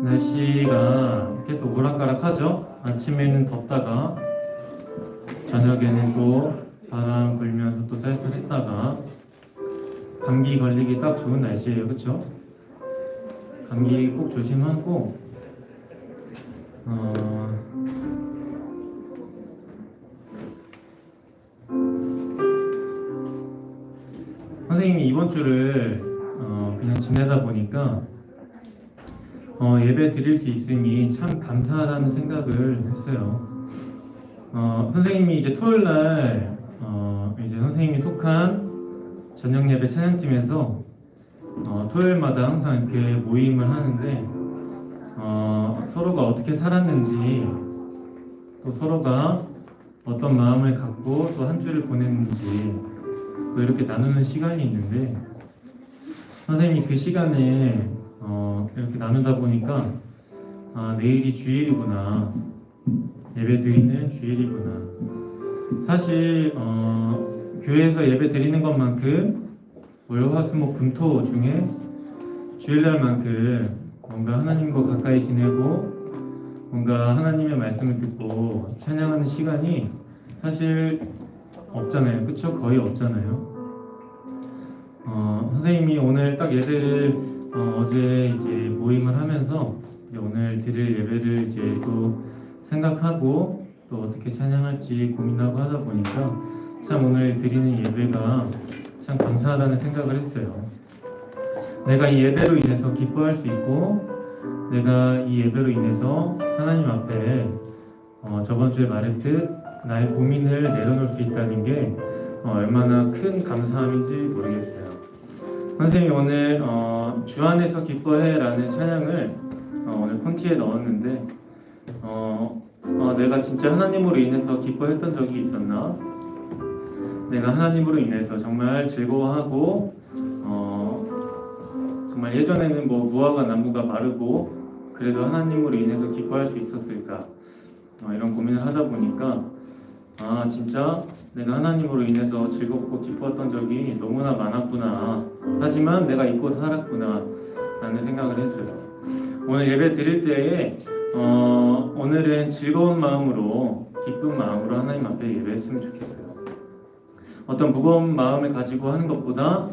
날씨가 계속 오락가락하죠. 아침에는 덥다가 저녁에는 또 바람 불면서 또 쌀쌀했다가 감기 걸리기 딱 좋은 날씨예요, 그렇죠? 감기 꼭 조심하고 선생님이 이번 주를 그냥 지내다 보니까 예배 드릴 수 있음이 참 감사하다는 생각을 했어요. 선생님이 이제 토요일 날 이제 선생님이 속한 저녁 예배 찬양팀에서 토요일마다 항상 이렇게 모임을 하는데 서로가 어떻게 살았는지 또 서로가 어떤 마음을 갖고 또 한 주를 보냈는지 또 이렇게 나누는 시간이 있는데 선생님이 그 시간에 이렇게 나누다 보니까 내일이 주일이구나, 예배 드리는 주일이구나. 사실 교회에서 예배 드리는 것만큼 월화수목 금토 중에 주일날만큼 뭔가 하나님과 가까이 지내고 뭔가 하나님의 말씀을 듣고 찬양하는 시간이 사실 없잖아요, 그쵸? 거의 없잖아요. 선생님이 오늘 딱 예배를 어제 이제 모임을 하면서 오늘 드릴 예배를 이제 또 생각하고 또 어떻게 찬양할지 고민하고 하다 보니까 참 오늘 드리는 예배가 참 감사하다는 생각을 했어요. 내가 이 예배로 인해서 기뻐할 수 있고 내가 이 예배로 인해서 하나님 앞에 저번 주에 말했듯 나의 고민을 내려놓을 수 있다는 게 얼마나 큰 감사함인지 모르겠어요. 선생님이 오늘 주 안에서 기뻐해 라는 찬양을 오늘 콘티에 넣었는데 내가 진짜 하나님으로 인해서 기뻐했던 적이 있었나? 내가 하나님으로 인해서 정말 즐거워하고 정말 예전에는 뭐 무화과 나무가 마르고 그래도 하나님으로 인해서 기뻐할 수 있었을까? 이런 고민을 하다 보니까 진짜 내가 하나님으로 인해서 즐겁고 기뻤던 적이 너무나 많았구나. 하지만 내가 잊고 살았구나 라는 생각을 했어요. 오늘 예배 드릴 때에 오늘은 즐거운 마음으로 기쁜 마음으로 하나님 앞에 예배했으면 좋겠어요. 어떤 무거운 마음을 가지고 하는 것보다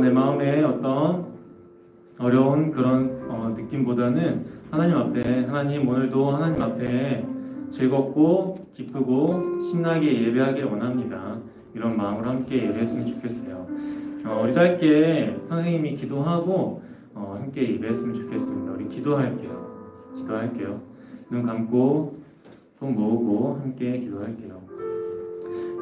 내 마음에 어떤 어려운 그런 느낌보다는 하나님 앞에, 하나님 오늘도 하나님 앞에 즐겁고 기쁘고 신나게 예배하길 원합니다. 이런 마음으로 함께 예배했으면 좋겠어요. 우리 짧게 선생님이 기도하고 함께 예배했으면 좋겠습니다. 우리 기도할게요. 눈 감고 손 모으고 함께 기도할게요.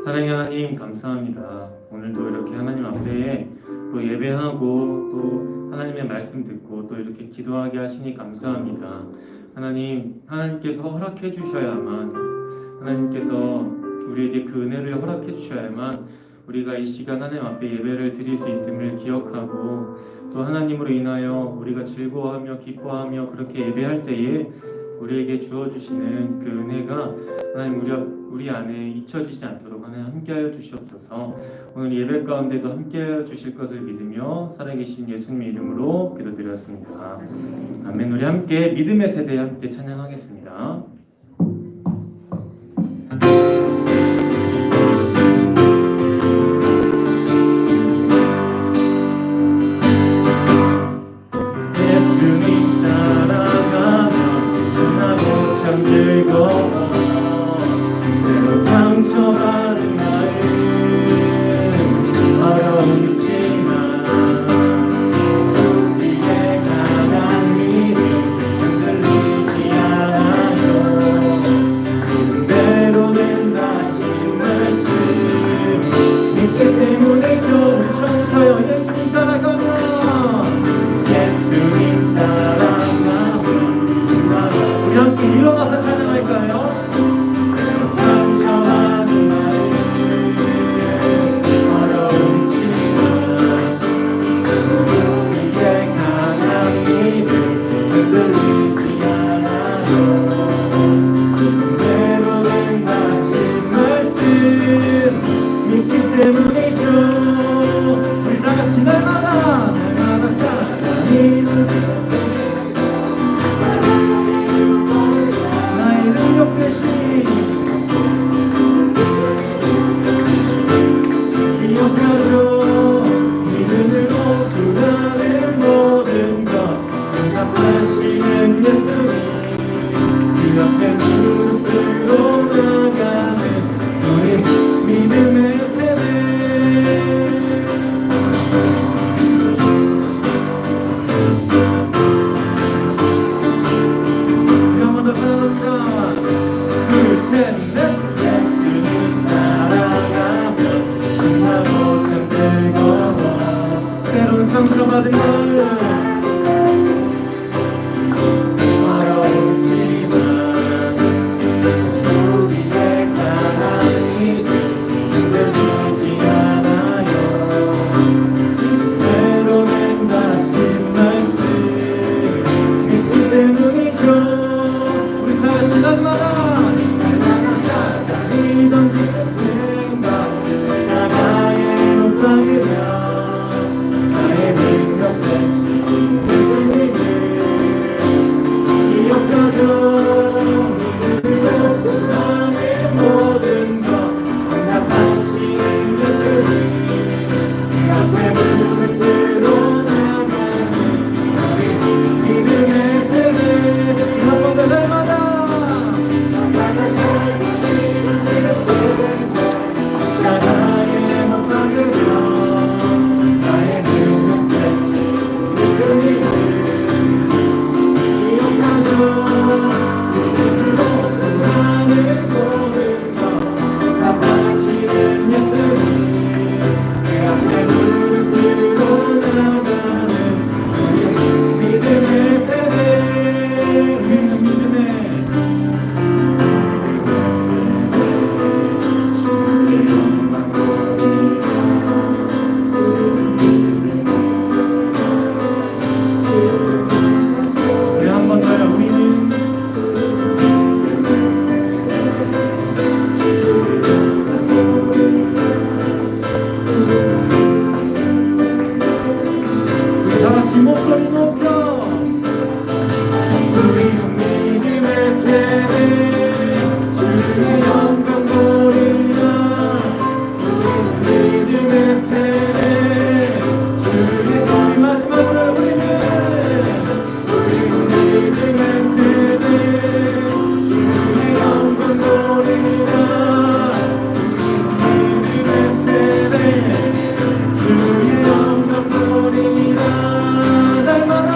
사랑의 하나님, 감사합니다. 오늘도 이렇게 하나님 앞에 또 예배하고 또 하나님의 말씀 듣고 또 이렇게 기도하게 하시니 감사합니다. 하나님께서 허락해 주셔야만, 하나님께서 우리에게 그 은혜를 허락해 주셔야만 우리가 이 시간 하나님 앞에 예배를 드릴 수 있음을 기억하고 또 하나님으로 인하여 우리가 즐거워하며 기뻐하며 그렇게 예배할 때에 우리에게 주어주시는 그 은혜가 하나님 우리 안에 잊혀지지 않도록 하나님 함께하여 주시옵소서. 오늘 예배 가운데도 함께하여 주실 것을 믿으며 살아계신 예수님의 이름으로 기도드렸습니다. 아멘. 우리 함께 믿음의 세대 함께 찬양하겠습니다. 예수님 따라가면 신나고 참 즐거워. 때로 상처받은 마음 어려움이지만 우리의 강한 믿음 흔들리지 않아요. 예수님 그 앞에 무릎 꿇고 나가는 우리 믿음의 세대 한 번 더 사랑합니다. 둘, 셋, 넷. 예수님 따라가면 신나고 참 즐거워 때론 상처받은 걸 어렵지만 우리의 강한 믿음 흔들리지 않아요. 때로는 다신 말씀 믿음 때문이죠. 우리 다같이 날마다 사단이 던지는 생각 십자가에 못 박으며 나의 능력 대신 예수님을 기억하죠. 믿음으로 나의 모든 것 응답하시는 예수님 그 앞에 무릎 꿇고 나가는 우리 믿음의 세대 한 번 더 날마다 십자가에 못 박으며 나의 능력 대신 예수님을 기억하죠. 믿음으로 나는 모든 것 응답하시는 예수님 그 앞에 무릎 꿇고 나가는 우리 믿음의 세대 믿음의 우리 한 번 더요. 우리는 우리 다 같이 목소리 높여 우리는 믿음의 세대 주의 영광 보리라 우리는 믿음의 세대 주의 우리 마지막으로 우리는 믿음의 세대 주의 영광 보리라 믿음의 세대 주의 영광 보리라 날마다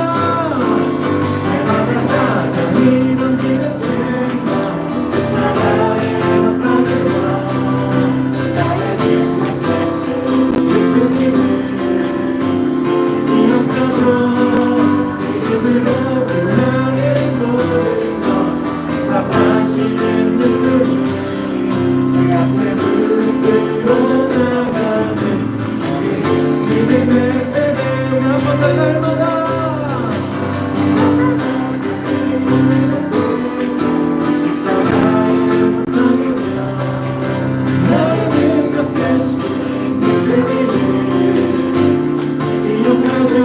사단이 던지는 생각 십자가에 못 박으며 나의 능력 대신 예수님을 기억하죠. 믿음으로 나의 모든 것 응답하시는 예수님 그 앞에 무릎 꿇고 나가는 우리 믿음의 세대 우리 한 번 더 날마다 십자가에 못 박으며 나의 능력 대신 예수님을 기억하죠.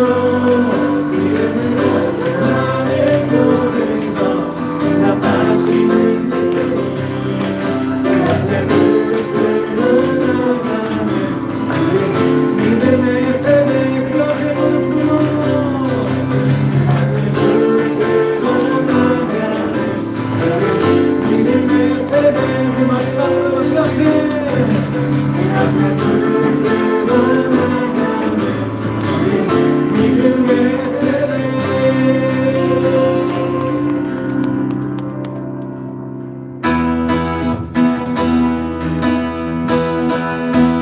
믿음으로 나의 모든 것 응답하시는 예수님 그 앞에 무릎 꿇고 나가는 우리 믿음의 세대 그 앞에 무릎 꿇고 나가는 우리 믿음의 세대 우리 마지막으로 그 앞에 무릎 꿇고 나가는 믿음의 세대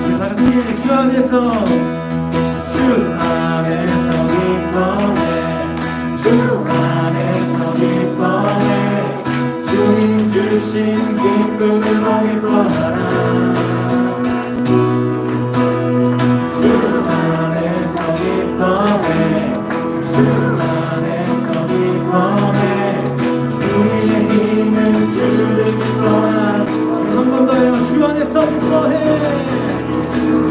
우리 다같이 주 안에서 기뻐해 주 안에서 기뻐해 주님 주신 기쁨으로 기뻐하라 주 안에서 기뻐해 주 안에서 기뻐해 우리의 힘은 주를 기뻐하라 한 번 더요. 주 안에서 기뻐해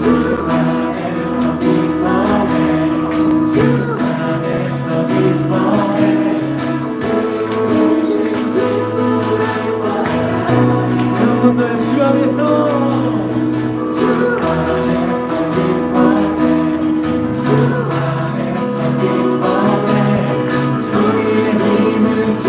주 안에서 기뻐해 주 안에서 기뻐해 한 번 더요. 주 안에서 기뻐해 주 안에서 기뻐해 우리의 힘은 주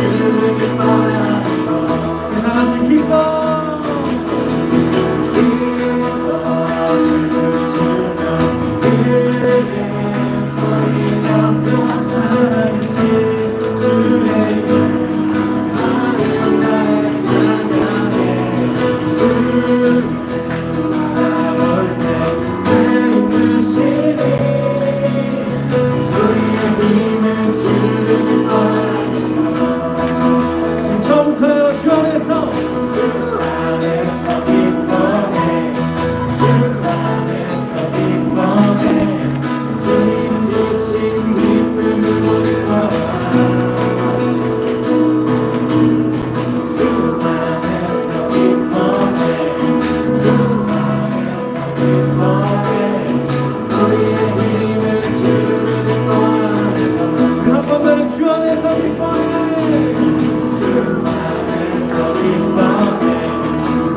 안에서 기뻐해 주 안에서 기뻐해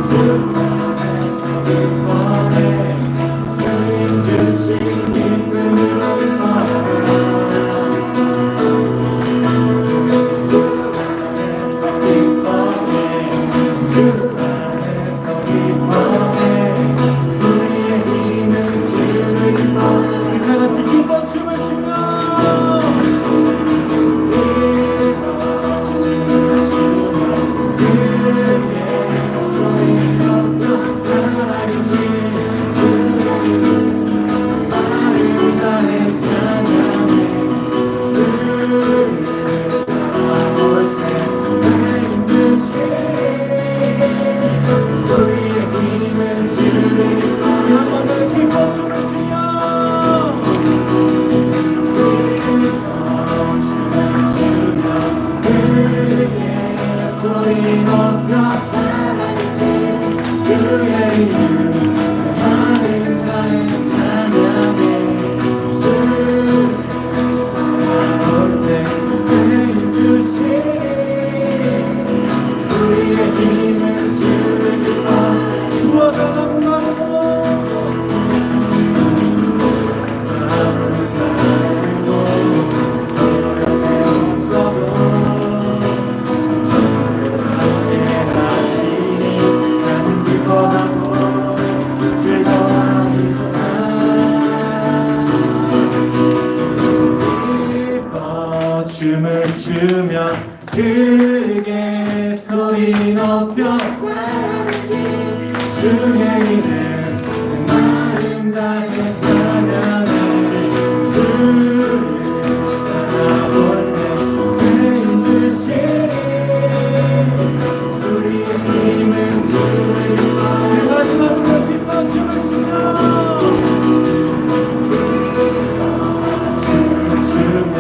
주 안에서 기뻐해 주님 주신 기쁨으로 기뻐해 주 안에서 기뻐해 주 안에서 기뻐해 우리의 힘은 주를 기뻐해 우리 다같이 기뻐 춤을 추며 소리 높여 사랑하신 주의 이름 아름다운 찬양해 주를 바라볼 때 주님 주신 우리의 힘은 주를 기뻐 무엇보다 나무고 춤을 추며 크게 소리 높여 사랑하신 주의 이름 아름답게 찬양해 주를 바라볼 때 주님 주신 우리의 힘은 주를 기뻐 우리 마지막으로 기뻐 춤을 추며 춤을 추며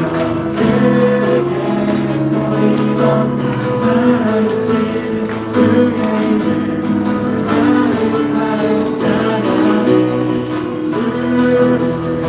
주의 이름 아름다운 찬양해 주를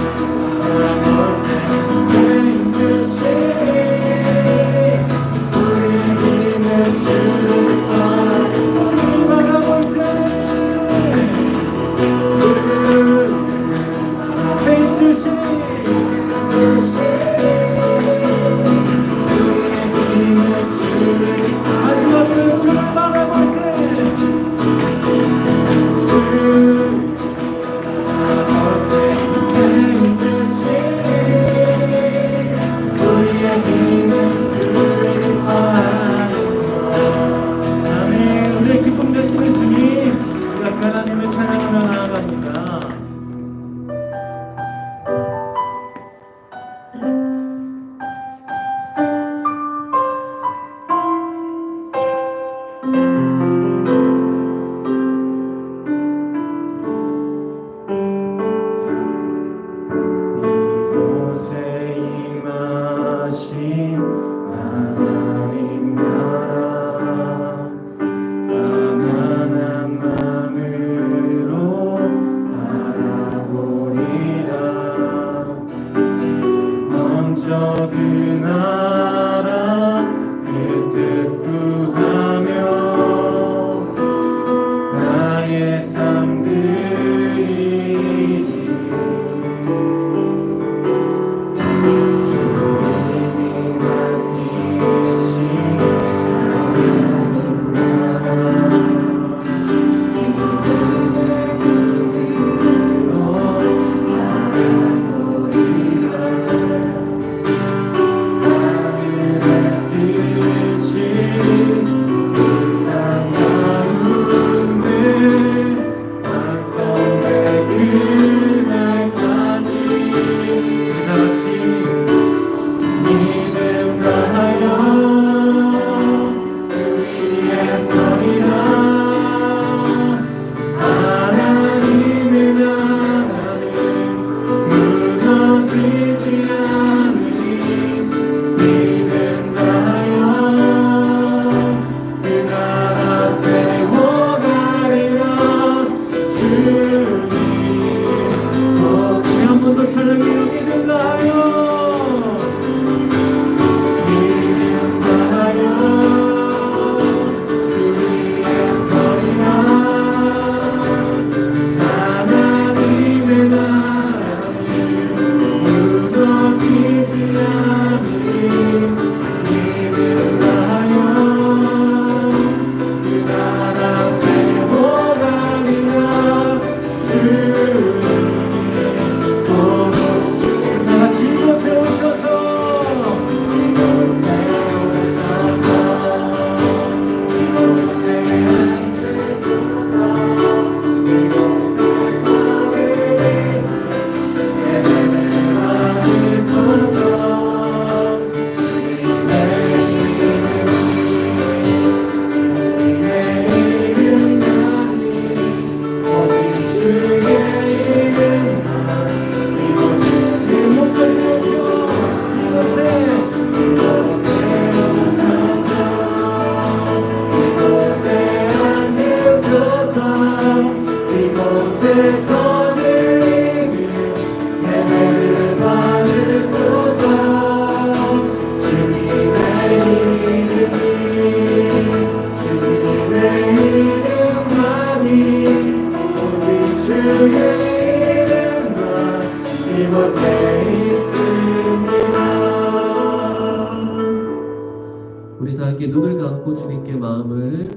우리 다 함께 눈을 감고 주님께 마음을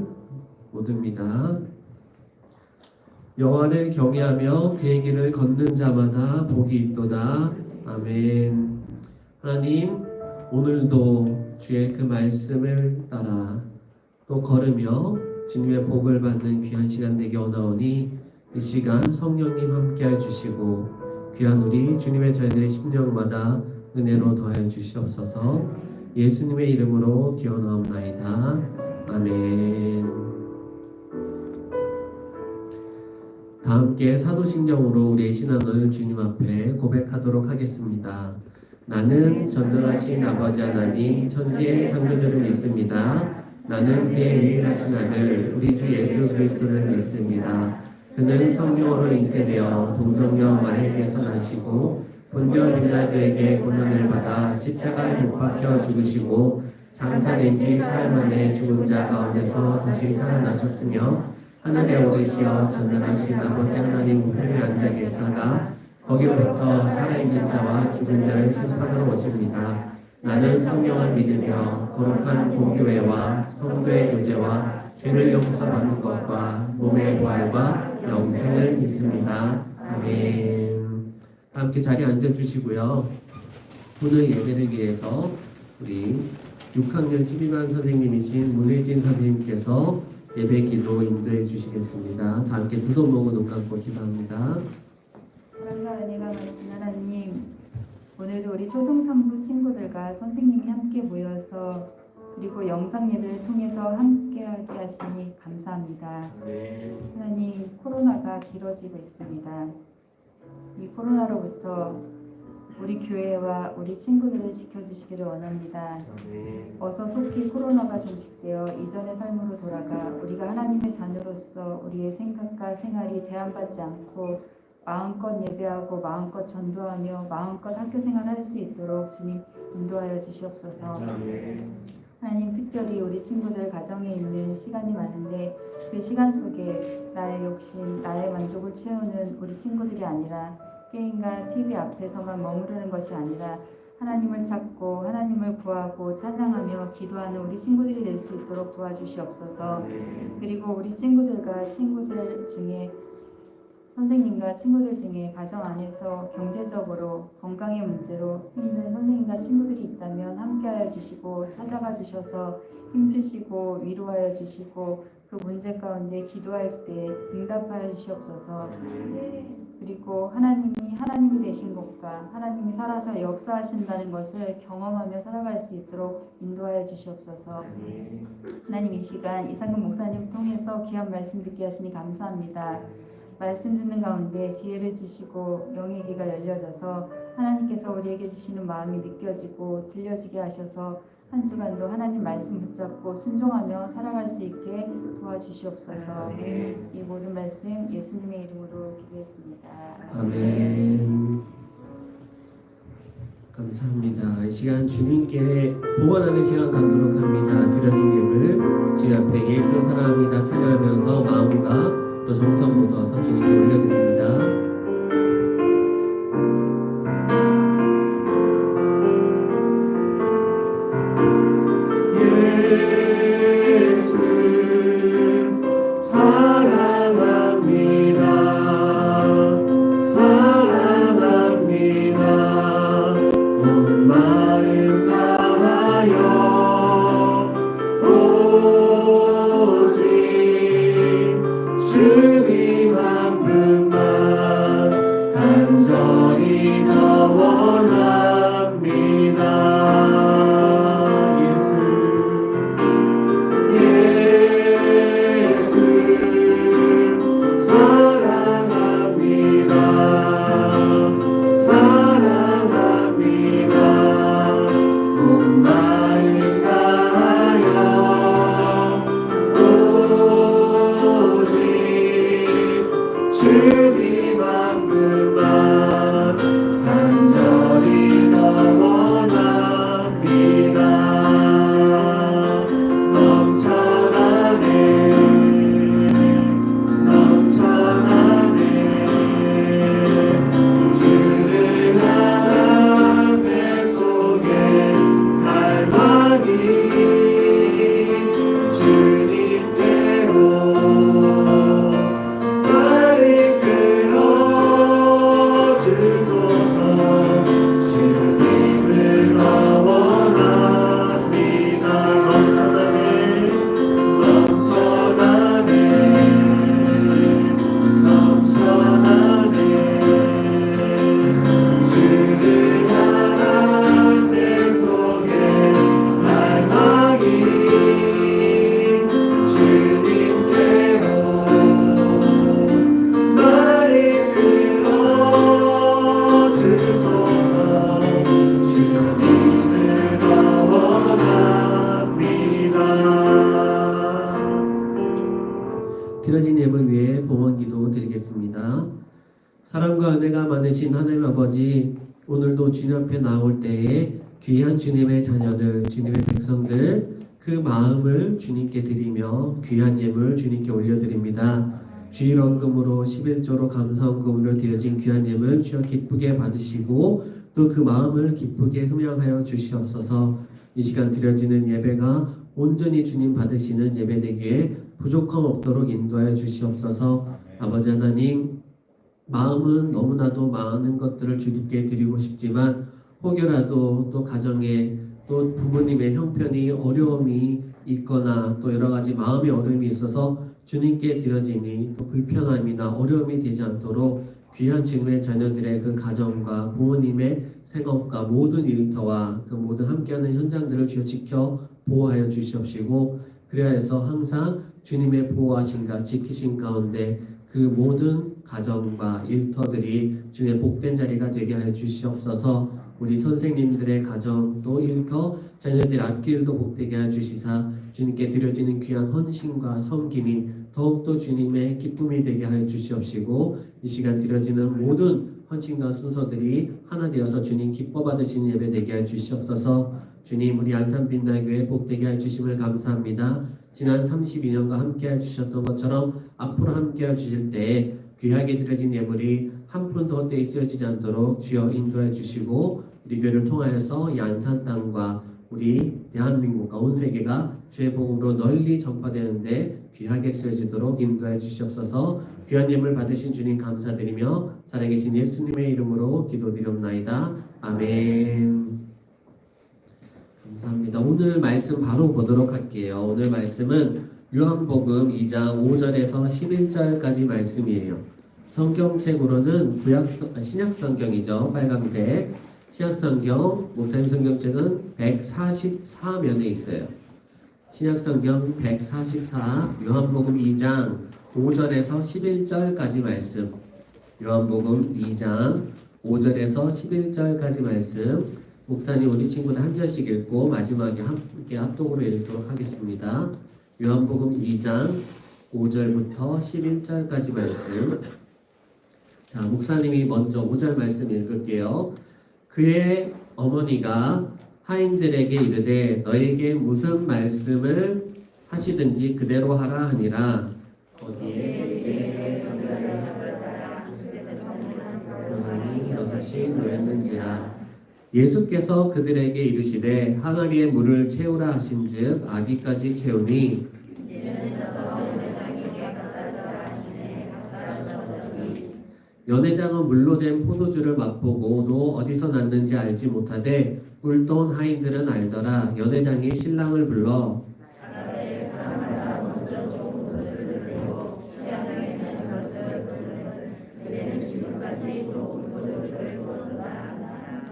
모듭니다. 여호와를 경외하며 그의 길을 걷는 자마다 복이 있도다. 아멘. 하나님, 오늘도 주의 그 말씀을 따라 또 걸으며 주님의 복을 받는 귀한 시간 되게 원하오니 이 시간 성령님 함께해 주시고 귀한 우리 주님의 자녀들의 심령마다 은혜로 더하여 주시옵소서. 예수님의 이름으로 기원하옵나이다. 아멘. 다 함께 사도신경으로 우리의 신앙을 주님 앞에 고백하도록 하겠습니다. 나는 전능하신 아버지 하나님 천지의 창조주를 믿습니다. 나는 그의 유일하신 아들 우리 주 예수 그리스도를 믿습니다. 그는 성령으로 잉태되어 동정녀 마리아에게서 나시고 본디오 빌라도에게 고난을 받아 십자가에 못 박혀 죽으시고 장사된 지 사흘 만에 죽은 자 가운데서 다시 살아나셨으며 하늘에 오르시어 전능하신 아버지 하나님 우편에 앉아 계시다가 거기로부터 살아있는 자와 죽은 자를 심판하러 오십니다. 나는 성령을 믿으며 거룩한 공교회와 성도의 교제와 죄를 용서받는 것과 몸의 부활과 영생을 믿습니다. 아멘. 함께 자리에 앉아주시고요. 오늘 예배를 위해서 우리 6학년 12반 선생님이신 문혜진 선생님께서 예배 기도 인도해 주시겠습니다. 다 함께 두 손 모으고 눈 감고 기도합니다. 사랑과 은혜가 많으신 하나님, 오늘도 우리 초등 3부 친구들과 선생님이 함께 모여서 그리고 영상 예배를 통해서 함께하게 하시니 감사합니다. 하나님, 코로나가 길어지고 있습니다. 이 코로나로부터 우리 교회와 우리 친구들을 지켜주시기를 원합니다. 어서 속히 코로나가 종식되어 이전의 삶으로 돌아가 우리가 하나님의 자녀로서 우리의 생각과 생활이 제한받지 않고 마음껏 예배하고 마음껏 전도하며 마음껏 학교 생활할 수 있도록 주님 인도하여 주시옵소서. 하나님, 특별히 우리 친구들 가정에 있는 시간이 많은데 그 시간 속에 나의 욕심, 나의 만족을 채우는 우리 친구들이 아니라 게임과 TV 앞에서만 머무르는 것이 아니라 하나님을 찾고 하나님을 구하고 찬양하며 기도하는 우리 친구들이 될 수 있도록 도와주시옵소서. 그리고 우리 친구들 중에 선생님과 친구들 중에 가정 안에서 경제적으로 건강의 문제로 힘든 선생님과 친구들이 있다면 함께하여 주시고 찾아가 주셔서 힘주시고 위로하여 주시고 그 문제 가운데 기도할 때 응답하여 주시옵소서. 그리고 하나님이 되신 것과 하나님이 살아서 역사하신다는 것을 경험하며 살아갈 수 있도록 인도하여 주시옵소서. 하나님, 이 시간 이상근 목사님을 통해서 귀한 말씀 듣게 하시니 감사합니다. 말씀 듣는 가운데 지혜를 주시고 영의 귀가 열려져서 하나님께서 우리에게 주시는 마음이 느껴지고 들려지게 하셔서 한 주간도 하나님 말씀 붙잡고 순종하며 살아갈 수 있게 도와주시옵소서. 이 모든 말씀 예수님의 이름으로 기도했습니다. 아멘. 감사합니다. 이 시간 주님께 복원하는 시간 갖도록 합니다. 드려진 예물 주님 앞에 예수 사랑합니다 찬양하면서 마음과 또 정성 묻어서 주님께 올려드립니다. 주님 한 분만 사랑과 은혜가 많으신 하나님 아버지, 오늘도 주님 앞에 나올 때에 귀한 주님의 자녀들, 주님의 백성들 그 마음을 주님께 드리며 귀한 예물 주님께 올려드립니다. 주일원금으로 11조로 감사원금으로 드려진 귀한 예물 주여 기쁘게 받으시고 또 그 마음을 기쁘게 흠양하여 주시옵소서. 이 시간 드려지는 예배가 온전히 주님 받으시는 예배 되기에 부족함 없도록 인도하여 주시옵소서. 아버지 하나님, 마음은 너무나도 많은 것들을 주님께 드리고 싶지만 혹여라도 또 가정에 또 부모님의 형편이 어려움이 있거나 또 여러 가지 마음의 어려움이 있어서 주님께 드려짐이 또 불편함이나 어려움이 되지 않도록 귀한 주님의 자녀들의 그 가정과 부모님의 생업과 모든 일터와 그 모든 함께하는 현장들을 주여 지켜 보호하여 주시옵시고 그래야 해서 항상 주님의 보호하심과 지키심 가운데 그 모든 가정과 일터들이 주님의 복된 자리가 되게 하여 주시옵소서. 우리 선생님들의 가정 또 일터 자녀들 앞길도 복되게 하여 주시사 주님께 드려지는 귀한 헌신과 섬김이 더욱더 주님의 기쁨이 되게 하여 주시옵시고 이 시간 드려지는 모든 헌신과 순서들이 하나 되어서 주님 기뻐 받으시는 예배 되게 하여 주시옵소서. 주님, 우리 안산빛날교회 복되게 하여 주심을 감사합니다. 지난 32년간 함께 하여 주셨던 것처럼 앞으로 함께 하여 주실 때에 귀하게 드려진 예물이 한 푼도 헛되이 쓰여지지 않도록 주여 인도해 주시고 우리 교회를 통하여서 이 안산 땅과 우리 대한민국과 온 세계가 주의 복음으로 널리 전파되는데 귀하게 쓰여지도록 인도해 주시옵소서. 귀한 예물 받으신 주님 감사드리며 살아계신 예수님의 이름으로 기도드리옵나이다. 아멘. 감사합니다. 오늘 말씀 바로 보도록 할게요. 오늘 말씀은 요한복음 2장 5절에서 11절까지 말씀이에요. 성경책으로는 신약성경이죠. 빨간색 신약성경, 목사님 성경책은 144면에 있어요. 신약성경 144, 요한복음 2장 5절에서 11절까지 말씀. 요한복음 2장 5절에서 11절까지 말씀. 목사님 우리 친구들 한 절씩 읽고 마지막에 함께 합독으로 읽도록 하겠습니다. 요한복음 2장 5절부터 11절까지 말씀. 자, 목사님이 먼저 5절 말씀 읽을게요. 그의 어머니가 하인들에게 이르되 너에게 무슨 말씀을 하시든지 그대로 하라 하니라. 어디에 그하니 6이 놓였는지라. 예수께서 그들에게 이르시되 항아리에 물을 채우라 하신즉 아기까지 채우니 연회장은 물로 된 포도주를 맛보고도 어디서 났는지 알지 못하되 꿀돈 하인들은 알더라. 연회장이 신랑을 불러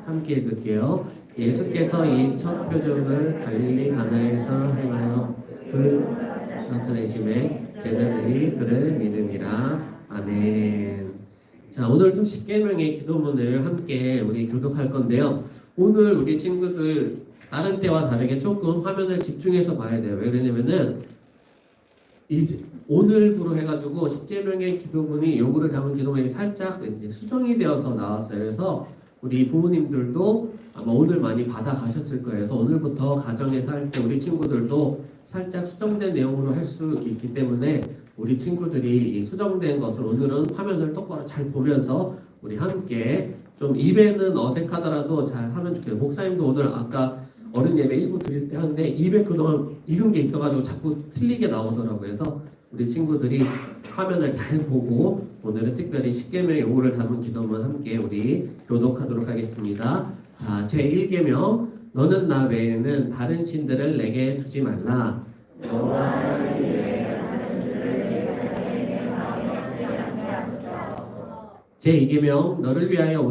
함께 읽을게요. 예수께서 이 첫 표적을 갈릴리 가나에서 행하여 그 나타내심에 제자들이 그를 믿으니라. 아멘. 자, 오늘도 십계명의 기도문을 함께 우리 교독할 건데요. 오늘 우리 친구들 다른 때와 다르게 조금 화면을 집중해서 봐야 돼요. 왜 그러냐면은 이제 오늘부로 해가지고 십계명의 기도문이 요구를 담은 기도문이 살짝 이제 수정이 되어서 나왔어요. 그래서 우리 부모님들도 아마 오늘 많이 받아가셨을 거예요. 그래서 오늘부터 가정에서 할 때 우리 친구들도 살짝 수정된 내용으로 할 수 있기 때문에 우리 친구들이 이 수정된 것을 오늘은 화면을 똑바로 잘 보면서 우리 함께 좀 입에는 어색하더라도 잘 하면 좋겠어요. 목사님도 오늘 아까 어른 예배 일부 드릴 때 하는데 입에 그동안 익은 게 있어가지고 자꾸 틀리게 나오더라고요. 그래서 우리 친구들이 화면을 잘 보고 오늘은 특별히 십계명의 요구를 담은 기도문 함께 우리 교독하도록 하겠습니다. 자, 제1계명 너는 나 외에는 다른 신들을 내게 두지 말라. 제2계명 너를 위하여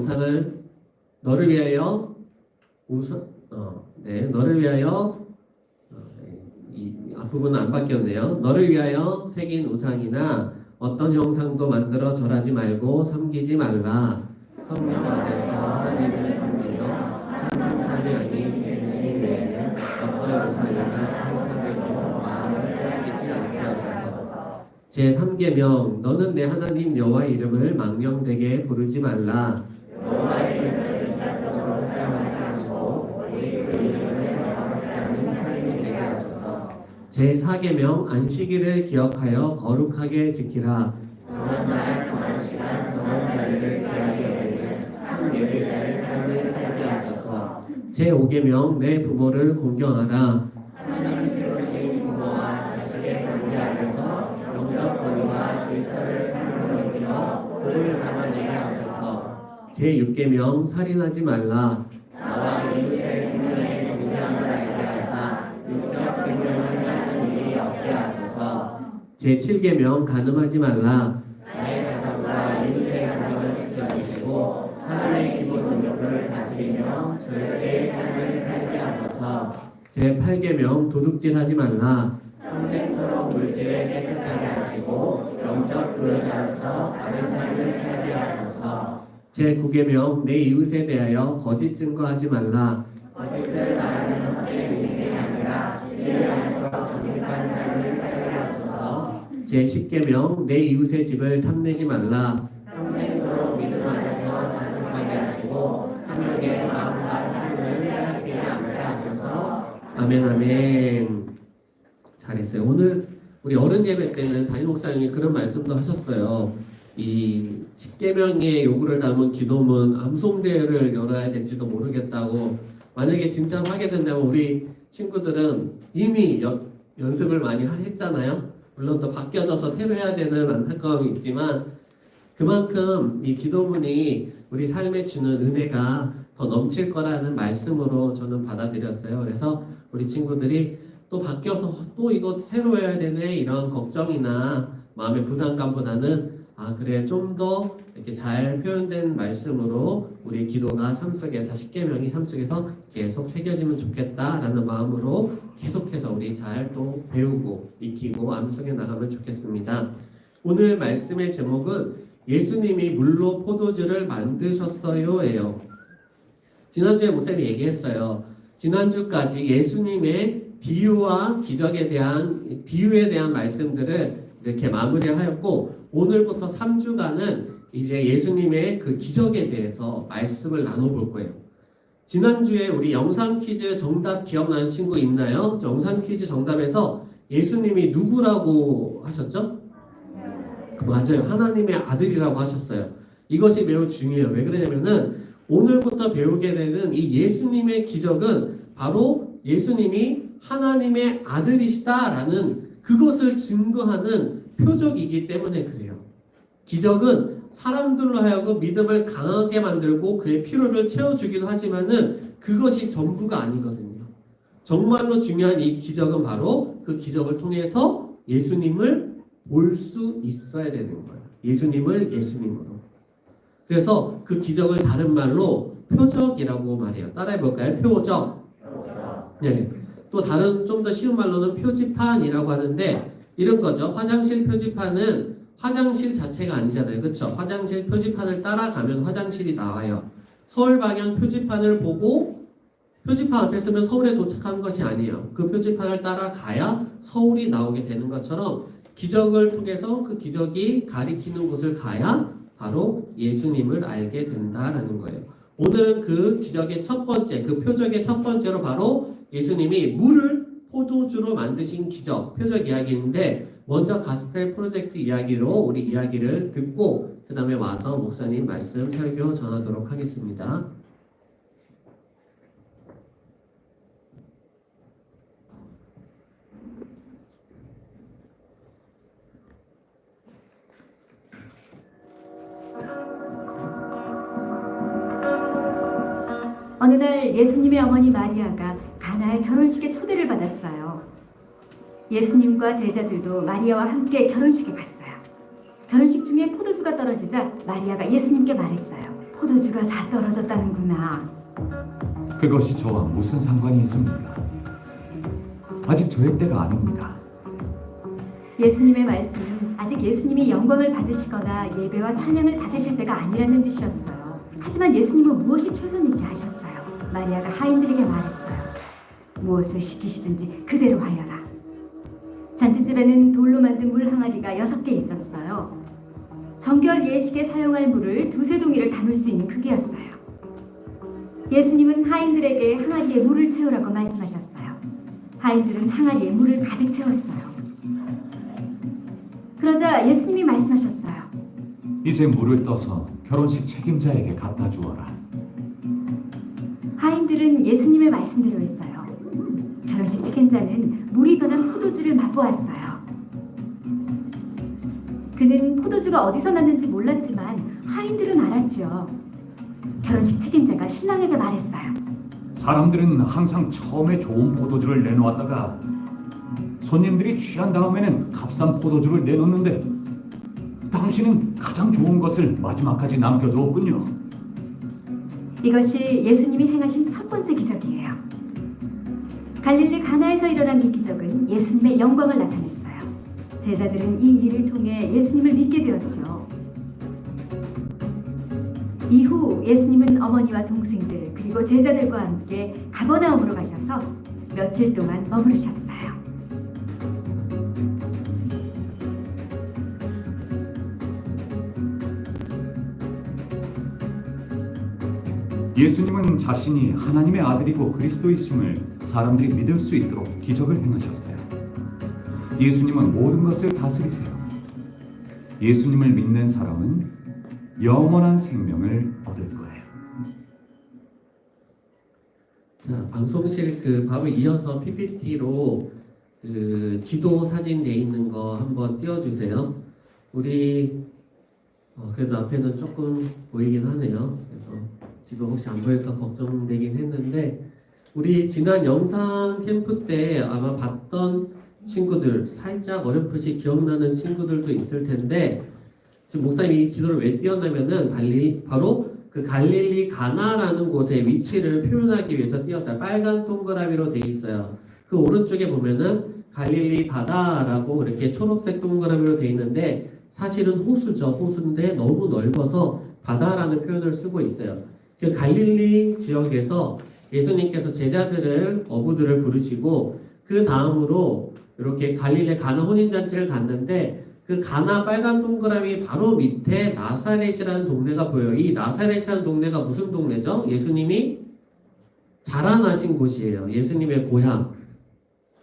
이 앞부분은 안 바뀌었네요. 너를 위하여 새긴 우상이나 어떤 형상도 만들어 절하지 말고 섬기지 말라. 성령 안에서 하나님을 섬기며 참사를 아닌 예수님 외에는 어떤 우상이나 형상에도 마음을 빼앗기지 않게 하소서. 제3계명 너는 내 하나님 여호와의 이름을 망령되게 부르지 말라. 여호와의 이름을 인간적으로 사용하지 않고 오직 그 이름을 거룩하게 하는 살인이 되게 하소서. 제4계명 안식일을 기억하여 거룩하게 지키라. 정한 날 정한 시간 정한 자리를 귀하게 여기는 참 예배자의 삶을 살게 하소서. 제5계명 내 부모를 공경하라. 하나님 세우신 부모와 자식의 관계 안에서 영적 권위와 질서를 삶으로 익혀 복을 담아내게 하소서. 제6계명 살인하지 말라. 나와 이웃의 생명의 중요함을 알게 하사 육적 생명을 향하는 일이 없게 하소서. 제7계명 간음하지 말라. 나의 가정과 이웃의 가정을 지켜주시고 사람의 기본 능력을 다스리며 절제의 삶을 살게 하소서. 제8계명 도둑질하지 말라. 평생토록 물질을 깨끗하게 하시고 영적 교회자로서 바른 삶을 살게 하소서. 제9계명 내 이웃에 대하여 거짓 증거하지 말라. 거짓을 말하는 헛된 인생이 아니라 진리 안에서 정직한 삶을 살게 하소서. 제10계명 내 이웃의 집을 탐내지 말라. 평생토록 믿음 안에서 자족하게 하시고 탐욕의 마음과 삶을 빼앗기지 않게 하소서. 아멘 아멘. 잘했어요. 오늘 우리 어른 예배 때는 담임 목사님이 그런 말씀도 하셨어요. 이 10계명의 요구를 담은 기도문 암송대회를 열어야 될지도 모르겠다고. 만약에 진짜 하게 된다면 우리 친구들은 이미 연습을 많이 했잖아요. 물론 또 바뀌어져서 새로 해야 되는 안타까움이 있지만 그만큼 이 기도문이 우리 삶에 주는 은혜가 더 넘칠 거라는 말씀으로 저는 받아들였어요. 그래서 우리 친구들이 또 바뀌어서 또 이거 새로 해야 되네 이런 걱정이나 마음의 부담감보다는 그래 좀 더 이렇게 잘 표현된 말씀으로 우리 기도가 삶 속에서 10계명이 삶 속에서 계속 새겨지면 좋겠다라는 마음으로 계속해서 우리 잘 또 배우고 익히고 암송해 나가면 좋겠습니다. 오늘 말씀의 제목은 예수님이 물로 포도주를 만드셨어요예요. 지난주에 목사님이 얘기했어요. 지난주까지 예수님의 비유와 기적에 대한 비유에 대한 말씀들을 이렇게 마무리하였고 오늘부터 3주간은 이제 예수님의 그 기적에 대해서 말씀을 나눠볼 거예요. 지난주에 우리 영상 퀴즈 정답 기억나는 친구 있나요? 영상 퀴즈 정답에서 예수님이 누구라고 하셨죠? 맞아요. 하나님의 아들이라고 하셨어요. 이것이 매우 중요해요. 왜 그러냐면은 오늘부터 배우게 되는 이 예수님의 기적은 바로 예수님이 하나님의 아들이시다라는 그것을 증거하는 표적이기 때문에 그래요. 기적은 사람들로 하여금 믿음을 강하게 만들고 그의 필요를 채워주기도 하지만은 그것이 전부가 아니거든요. 정말로 중요한 이 기적은 바로 그 기적을 통해서 예수님을 볼 수 있어야 되는 거예요. 예수님을 예수님으로. 그래서 그 기적을 다른 말로 표적이라고 말해요. 따라해 볼까요? 표적. 네. 또 다른 좀 더 쉬운 말로는 표지판이라고 하는데 이런 거죠. 화장실 표지판은 화장실 자체가 아니잖아요. 그렇죠? 화장실 표지판을 따라가면 화장실이 나와요. 서울 방향 표지판을 보고 표지판 앞에 서면 서울에 도착한 것이 아니에요. 그 표지판을 따라가야 서울이 나오게 되는 것처럼 기적을 통해서 그 기적이 가리키는 곳을 가야 바로 예수님을 알게 된다라는 거예요. 오늘은 그 기적의 첫 번째, 그 표적의 첫 번째로 바로 예수님이 물을 포도주로 만드신 기적, 표적 이야기인데 먼저 가스펠 프로젝트 이야기로 우리 이야기를 듣고 그 다음에 와서 목사님 말씀 설교 전하도록 하겠습니다. 어느 날 예수님의 어머니 마리아가 가나의 결혼식에 초대를 받았어요. 예수님과 제자들도 마리아와 함께 결혼식에 갔어요. 결혼식 중에 포도주가 떨어지자 마리아가 예수님께 말했어요. 포도주가 다 떨어졌다는구나. 그것이 저와 무슨 상관이 있습니까? 아직 저의 때가 아닙니다. 예수님의 말씀은 아직 예수님이 영광을 받으시거나 예배와 찬양을 받으실 때가 아니라는 뜻이었어요. 하지만 예수님은 무엇이 최선인지 아셨어요. 마리아가 하인들에게 말했어요. 무엇을 시키시든지 그대로 하여라. 잔치집에는 돌로 만든 물 항아리가 6개 있었어요. 정결 예식에 사용할 물을 2-3 동이를 담을 수 있는 크기였어요. 예수님은 하인들에게 항아리에 물을 채우라고 말씀하셨어요. 하인들은 항아리에 물을 가득 채웠어요. 그러자 예수님이 말씀하셨어요. 이제 물을 떠서 결혼식 책임자에게 갖다 주어라. 하인들은 예수님의 말씀대로 했어요. 결혼식 책임자는 물이 변한 포도주를 맛보았어요. 그는 포도주가 어디서 났는지 몰랐지만 하인들은 알았죠. 결혼식 책임자가 신랑에게 말했어요. 사람들은 항상 처음에 좋은 포도주를 내놓았다가 손님들이 취한 다음에는 값싼 포도주를 내놓는데 당신은 가장 좋은 것을 마지막까지 남겨두었군요. 이것이 예수님이 행하신 첫 번째 기적이에요. 갈릴리 가나에서 일어난 이 기적은 예수님의 영광을 나타냈어요. 제자들은 이 일을 통해 예수님을 믿게 되었죠. 이후 예수님은 어머니와 동생들 그리고 제자들과 함께 가버나움으로 가셔서 며칠 동안 머무르셨어요. 예수님은 자신이 하나님의 아들이고 그리스도이심을 사람들이 믿을 수 있도록 기적을 행하셨어요. 예수님은 모든 것을 다스리세요. 예수님을 믿는 사람은 영원한 생명을 얻을 거예요. 자, 방송실 바로 이어서 PPT로 지도 사진 돼 있는 거 한번 띄워주세요. 우리 그래도 앞에는 조금 보이긴 하네요. 그래서 지도 혹시 안 보일까 걱정되긴 했는데 우리 지난 영상 캠프 때 아마 봤던 친구들 살짝 어렴풋이 기억나는 친구들도 있을 텐데 지금 목사님이 이 지도를 왜 띄웠냐면은 바로 그 갈릴리 가나라는 곳의 위치를 표현하기 위해서 띄었어요. 빨간 동그라미로 돼 있어요. 그 오른쪽에 보면은 갈릴리 바다라고 이렇게 초록색 동그라미로 돼 있는데 사실은 호수죠. 호수인데 너무 넓어서 바다라는 표현을 쓰고 있어요. 그 갈릴리 지역에서 예수님께서 제자들을 어부들을 부르시고 그 다음으로 이렇게 갈릴리 가나 혼인잔치를 갔는데 그 가나 빨간 동그라미 바로 밑에 나사렛이라는 동네가 보여요. 이 나사렛이라는 동네가 무슨 동네죠? 예수님이 자라나신 곳이에요. 예수님의 고향.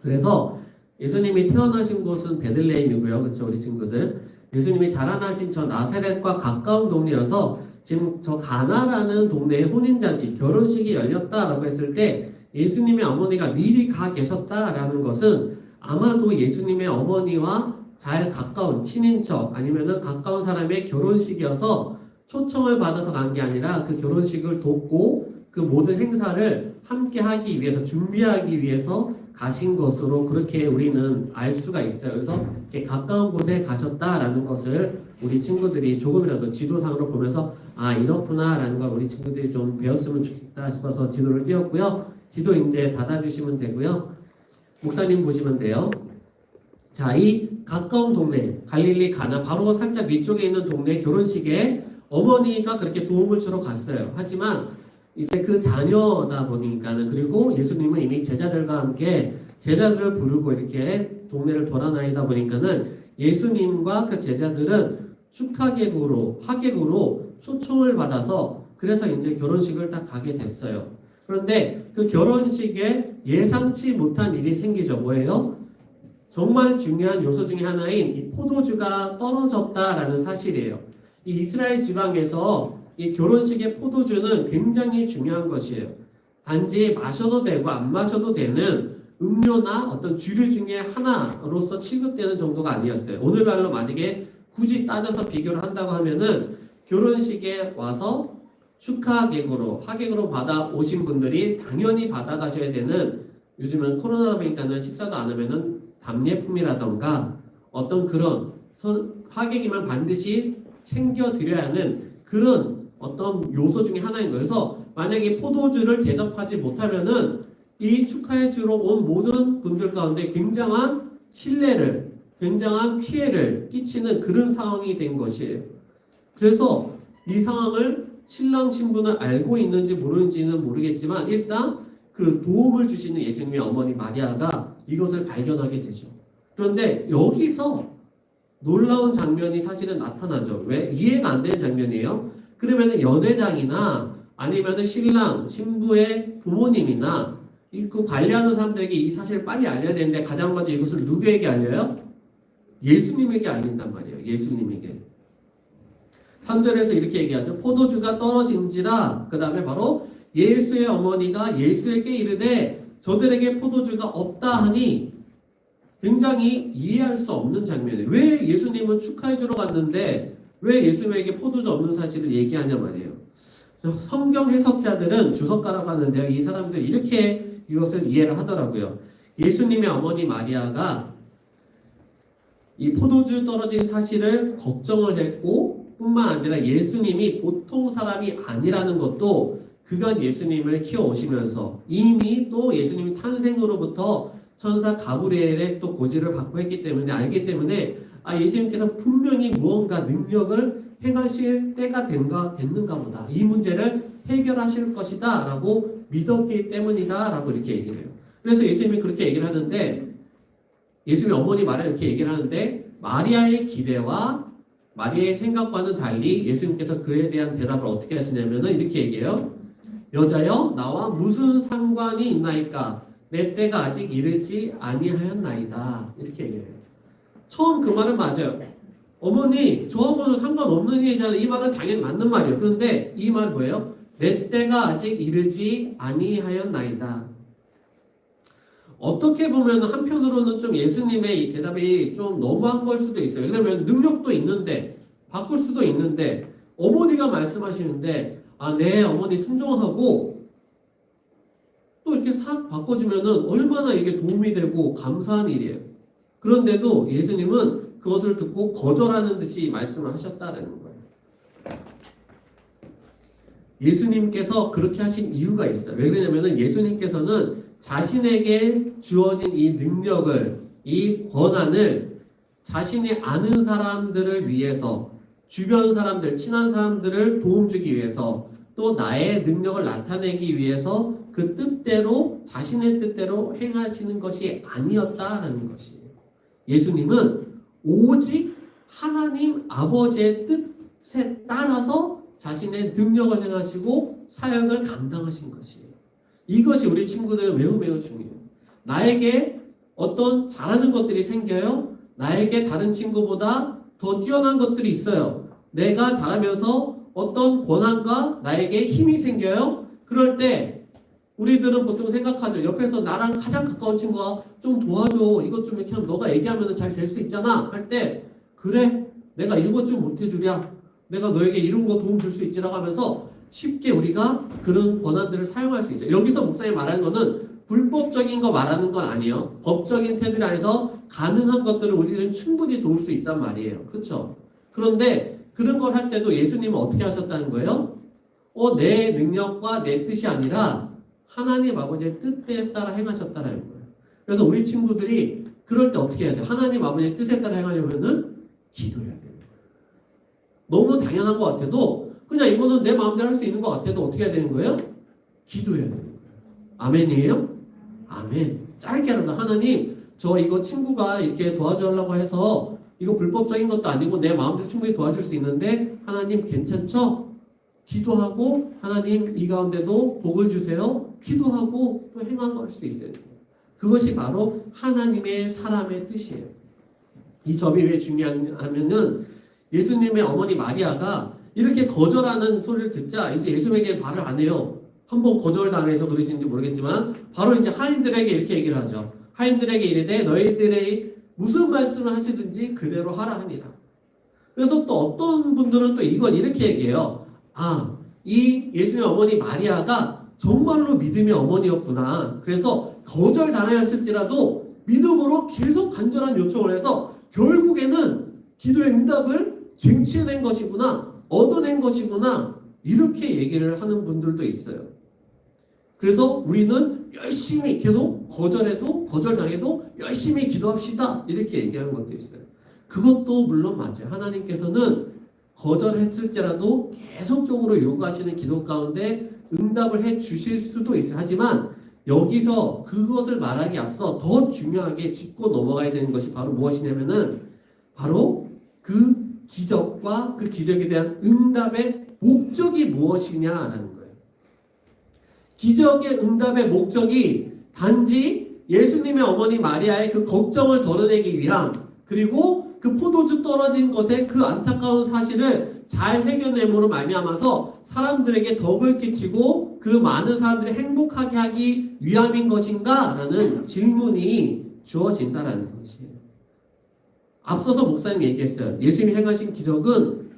그래서 예수님이 태어나신 곳은 베들레헴이고요. 그렇죠, 우리 친구들. 예수님이 자라나신 저 나사렛과 가까운 동네여서 지금 저 가나라는 동네에 혼인잔치, 결혼식이 열렸다라고 했을 때 예수님의 어머니가 미리 가 계셨다라는 것은 아마도 예수님의 어머니와 잘 가까운 친인척 아니면은 가까운 사람의 결혼식이어서 초청을 받아서 간 게 아니라 그 결혼식을 돕고 그 모든 행사를 함께 하기 위해서 준비하기 위해서 가신 것으로 그렇게 우리는 알 수가 있어요. 그래서 이렇게 가까운 곳에 가셨다라는 것을 우리 친구들이 조금이라도 지도상으로 보면서 아 이렇구나라는 걸 우리 친구들이 좀 배웠으면 좋겠다 싶어서 지도를 띄웠고요. 지도 이제 닫아주시면 되고요. 목사님 보시면 돼요. 자, 이 가까운 동네 갈릴리 가나 바로 살짝 위쪽에 있는 동네 결혼식에 어머니가 그렇게 도움을 주러 갔어요. 하지만 이제 그 자녀다 보니까는 그리고 예수님은 이미 제자들과 함께 제자들을 부르고 이렇게 동네를 돌아다니다 보니까는 예수님과 그 제자들은 축하객으로 하객으로 초청을 받아서 그래서 이제 결혼식을 딱 가게 됐어요. 그런데 그 결혼식에 예상치 못한 일이 생기죠. 뭐예요? 정말 중요한 요소 중에 하나인 이 포도주가 떨어졌다라는 사실이에요. 이 이스라엘 지방에서 이 결혼식의 포도주는 굉장히 중요한 것이에요. 단지 마셔도 되고 안 마셔도 되는 음료나 어떤 주류 중에 하나로서 취급되는 정도가 아니었어요. 오늘날로 만약에 굳이 따져서 비교를 한다고 하면은 결혼식에 와서 축하객으로 하객으로 받아 오신 분들이 당연히 받아가셔야 되는 요즘은 코로나다 보니까는 식사도 안 하면은 답례품이라던가 어떤 그런 하객이면 반드시 챙겨드려야 하는 그런 어떤 요소 중에 하나인 거예요. 그래서 만약에 포도주를 대접하지 못하면은 이 축하해 주러 온 모든 분들 가운데 굉장한 신뢰를, 굉장한 피해를 끼치는 그런 상황이 된 것이에요. 그래서 이 상황을 신랑 신부는 알고 있는지 모르는지는 모르겠지만 일단 그 도움을 주시는 예수님의 어머니 마리아가 이것을 발견하게 되죠. 그런데 여기서 놀라운 장면이 사실은 나타나죠. 왜? 이해가 안 되는 장면이에요. 그러면은 연회장이나 아니면은 신랑, 신부의 부모님이나 그 관리하는 사람들에게 이 사실을 빨리 알려야 되는데 가장 먼저 이것을 누구에게 알려요? 예수님에게 알린단 말이에요. 예수님에게. 3절에서 이렇게 얘기하죠. 포도주가 떨어진지라. 그 다음에 바로 예수의 어머니가 예수에게 이르되 저들에게 포도주가 없다 하니 굉장히 이해할 수 없는 장면이에요. 왜 예수님은 축하해 주러 갔는데 왜 예수님에게 포도주 없는 사실을 얘기하냐 말이에요. 성경 해석자들은 주석가라고 하는데요. 이 사람들이 이렇게 이것을 이해를 하더라고요. 예수님의 어머니 마리아가 이 포도주 떨어진 사실을 걱정을 했고 뿐만 아니라 예수님이 보통 사람이 아니라는 것도 그간 예수님을 키워오시면서 이미 또 예수님 탄생으로부터 천사 가브리엘의 또 고지를 받고 했기 때문에 알기 때문에 예수님께서 분명히 무언가 능력을 행하실 때가 됐는가 보다. 이 문제를 해결하실 것이다 라고 믿었기 때문이다 라고 이렇게 얘기를 해요. 그래서 예수님이 그렇게 얘기를 하는데 예수님의 어머니 마리아 이렇게 얘기를 하는데 마리아의 기대와 마리아의 생각과는 달리 예수님께서 그에 대한 대답을 어떻게 하시냐면은 이렇게 얘기해요. 여자여 나와 무슨 상관이 있나이까 내 때가 아직 이르지 아니하였나이다. 이렇게 얘기해요. 처음 그 말은 맞아요. 어머니 저하고는 상관없는 일이잖아요. 이 말은 당연히 맞는 말이에요. 그런데 이 말 뭐예요? 내 때가 아직 이르지 아니하였나이다. 어떻게 보면 한편으로는 좀 예수님의 이 대답이 좀 너무한 걸 수도 있어요. 왜냐하면 능력도 있는데 바꿀 수도 있는데 어머니가 말씀하시는데 네 어머니 순종하고 또 이렇게 싹 바꿔주면은 얼마나 이게 도움이 되고 감사한 일이에요. 그런데도 예수님은 그것을 듣고 거절하는 듯이 말씀을 하셨다는 거예요. 예수님께서 그렇게 하신 이유가 있어요. 왜 그러냐면은 예수님께서는 자신에게 주어진 이 능력을, 이 권한을 자신이 아는 사람들을 위해서, 주변 사람들, 친한 사람들을 도움 주기 위해서, 또 나의 능력을 나타내기 위해서 그 뜻대로, 자신의 뜻대로 행하시는 것이 아니었다라는 것이에요. 예수님은 오직 하나님 아버지의 뜻에 따라서 자신의 능력을 행하시고 사역을 감당하신 것이에요. 이것이 우리 친구들 매우 중요해요. 나에게 어떤 잘하는 것들이 생겨요. 나에게 다른 친구보다 더 뛰어난 것들이 있어요. 내가 잘하면서 어떤 권한과 나에게 힘이 생겨요. 그럴 때 우리들은 보통 생각하죠. 옆에서 나랑 가장 가까운 친구가 좀 도와줘. 이것 좀 이렇게 하면 너가 얘기하면 잘 될 수 있잖아. 할 때 그래 내가 이것 좀 못해주랴. 내가 너에게 이런 거 도움 줄 수 있지라고 하면서 쉽게 우리가 그런 권한들을 사용할 수 있어요. 여기서 목사님이 말하는 거는 불법적인 거 말하는 건 아니에요. 법적인 테두리 안에서 가능한 것들을 우리들은 충분히 도울 수 있단 말이에요. 그렇죠? 그런데 그런 걸 할 때도 예수님은 어떻게 하셨다는 거예요? 내 능력과 내 뜻이 아니라 하나님 아버지의 뜻에 따라 행하셨다는 거예요. 그래서 우리 친구들이 그럴 때 어떻게 해야 돼요? 하나님 아버지의 뜻에 따라 행하려면은 기도해야 돼요. 너무 당연한 것 같아도 그냥 이거는 내 마음대로 할 수 있는 것 같아도 어떻게 해야 되는 거예요? 기도해야 되는 거예요. 아멘이에요? 아멘. 짧게라도 하나님 저 이거 친구가 이렇게 도와주려고 해서 이거 불법적인 것도 아니고 내 마음대로 충분히 도와줄 수 있는데 하나님 괜찮죠? 기도하고 하나님 이 가운데도 복을 주세요. 기도하고 또 행할 수 있어야 돼요. 그것이 바로 하나님의 사람의 뜻이에요. 이 점이 왜 중요하냐면은 예수님의 어머니 마리아가 이렇게 거절하는 소리를 듣자 이제 예수님에게 말을 안 해요. 한번 거절당해서 그러신지 모르겠지만 바로 이제 하인들에게 이렇게 얘기를 하죠. 하인들에게 이르되 너희들의 무슨 말씀을 하시든지 그대로 하라 하니라. 그래서 또 어떤 분들은 또 이걸 이렇게 얘기해요. 이 예수님의 어머니 마리아가 정말로 믿음의 어머니였구나. 그래서 거절당하였을지라도 믿음으로 계속 간절한 요청을 해서 결국에는 기도의 응답을 쟁취해낸 것이구나. 얻어낸 것이구나. 이렇게 얘기를 하는 분들도 있어요. 그래서 우리는 열심히 계속 거절당해도 열심히 기도합시다. 이렇게 얘기하는 것도 있어요. 그것도 물론 맞아요. 하나님께서는 거절했을지라도 계속적으로 요구하시는 기도 가운데 응답을 해 주실 수도 있어요. 하지만 여기서 그것을 말하기 앞서 더 중요하게 짚고 넘어가야 되는 것이 바로 무엇이냐면은 바로 그 기적과 그 기적에 대한 응답의 목적이 무엇이냐라는 거예요. 기적의 응답의 목적이 단지 예수님의 어머니 마리아의 그 걱정을 덜어내기 위함, 그리고 그 포도주 떨어진 것의 그 안타까운 사실을 잘 해결됨으로 말미암아서 사람들에게 덕을 끼치고 그 많은 사람들이 행복하게 하기 위함인 것인가? 라는 질문이 주어진다라는 것이에요. 앞서서 목사님이 얘기했어요. 예수님이 행하신 기적은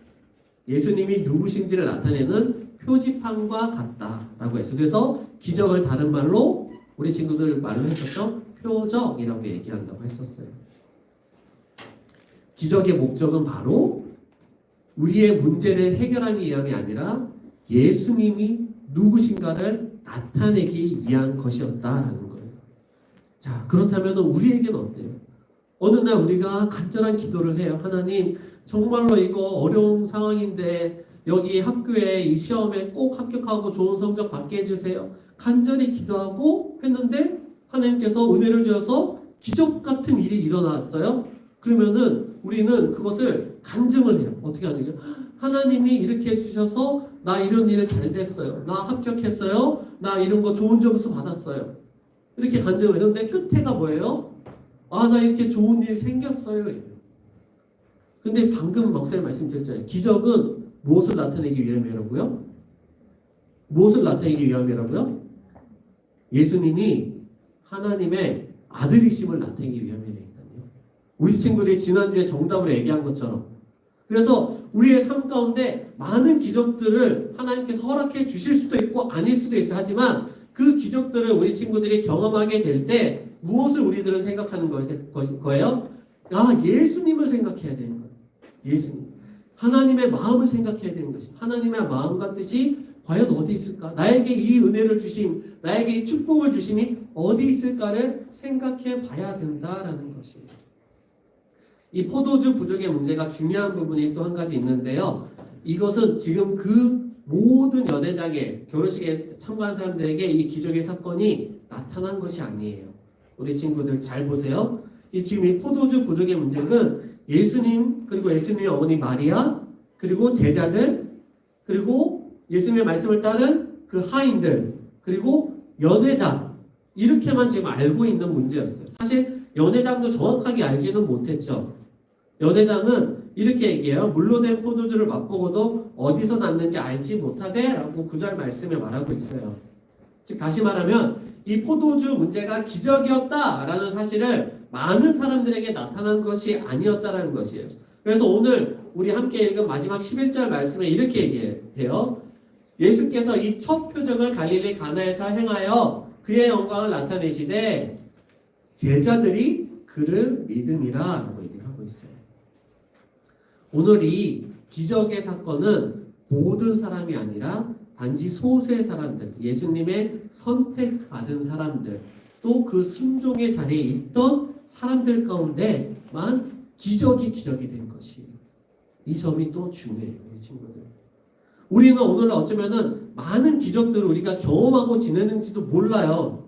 예수님이 누구신지를 나타내는 표지판과 같다라고 했어요. 그래서 기적을 다른 말로 우리 친구들 말로 했었죠. 표적이라고 얘기한다고 했었어요. 기적의 목적은 바로 우리의 문제를 해결하기 위함이 아니라 예수님이 누구신가를 나타내기 위한 것이었다라는 거예요. 자, 그렇다면 우리에게는 어때요? 어느 날 우리가 간절한 기도를 해요. 하나님, 정말로 이거 어려운 상황인데 여기 학교에 이 시험에 꼭 합격하고 좋은 성적 받게 해주세요. 간절히 기도하고 했는데 하나님께서 은혜를 주셔서 기적 같은 일이 일어났어요. 그러면은 우리는 그것을 간증을 해요. 어떻게 하냐면 하나님이 이렇게 해주셔서 나 이런 일 잘 됐어요. 나 합격했어요. 나 이런 거 좋은 점수 받았어요. 이렇게 간증을 해요. 근데 끝에가 뭐예요? 아, 나 이렇게 좋은 일 생겼어요. 근데 방금 목사님 말씀드렸잖아요. 기적은 무엇을 나타내기 위함이라고요? 무엇을 나타내기 위함이라고요? 예수님이 하나님의 아들이심을 나타내기 위함이라니까요. 우리 친구들이 지난주에 정답으로 얘기한 것처럼. 그래서 우리의 삶 가운데 많은 기적들을 하나님께서 허락해 주실 수도 있고 아닐 수도 있어요. 하지만 그 기적들을 우리 친구들이 경험하게 될 때 무엇을 우리들은 생각하는 거예요? 아, 예수님을 생각해야 되는 거예요. 예수님. 하나님의 마음을 생각해야 되는 것이. 하나님의 마음과 뜻이 과연 어디 있을까? 나에게 이 은혜를 주심, 나에게 이 축복을 주심이 어디 있을까를 생각해 봐야 된다라는 것이에요. 이 포도주 부족의 문제가 중요한 부분이 또 한 가지 있는데요. 이것은 지금 그 모든 연회장에 결혼식에 참가한 사람들에게 이 기적의 사건이 나타난 것이 아니에요. 우리 친구들 잘 보세요. 지금 이 포도주 부족의 문제는 예수님, 그리고 예수님의 어머니 마리아, 그리고 제자들, 그리고 예수님의 말씀을 따른 그 하인들, 그리고 연회장, 이렇게만 지금 알고 있는 문제였어요. 사실 연회장도 정확하게 알지는 못했죠. 연회장은 이렇게 얘기해요. 물로 된 포도주를 맛보고도 어디서 났는지 알지 못하되 라고 9절 말씀에 말하고 있어요. 즉 다시 말하면 이 포도주 문제가 기적이었다라는 사실을 많은 사람들에게 나타난 것이 아니었다라는 것이에요. 그래서 오늘 우리 함께 읽은 마지막 11절 말씀에 이렇게 얘기해요. 예수께서 이 첫 표적을 갈릴리 가나에서 행하여 그의 영광을 나타내시되 제자들이 그를 믿음이라 라고 얘기하고 있어요. 오늘 이 기적의 사건은 모든 사람이 아니라 단지 소수의 사람들, 예수님의 선택받은 사람들, 또 그 순종의 자리에 있던 사람들 가운데만 기적이 된 것이에요. 이 점이 또 중요해요, 우리 친구들. 우리는 오늘 어쩌면은 많은 기적들을 우리가 경험하고 지내는지도 몰라요.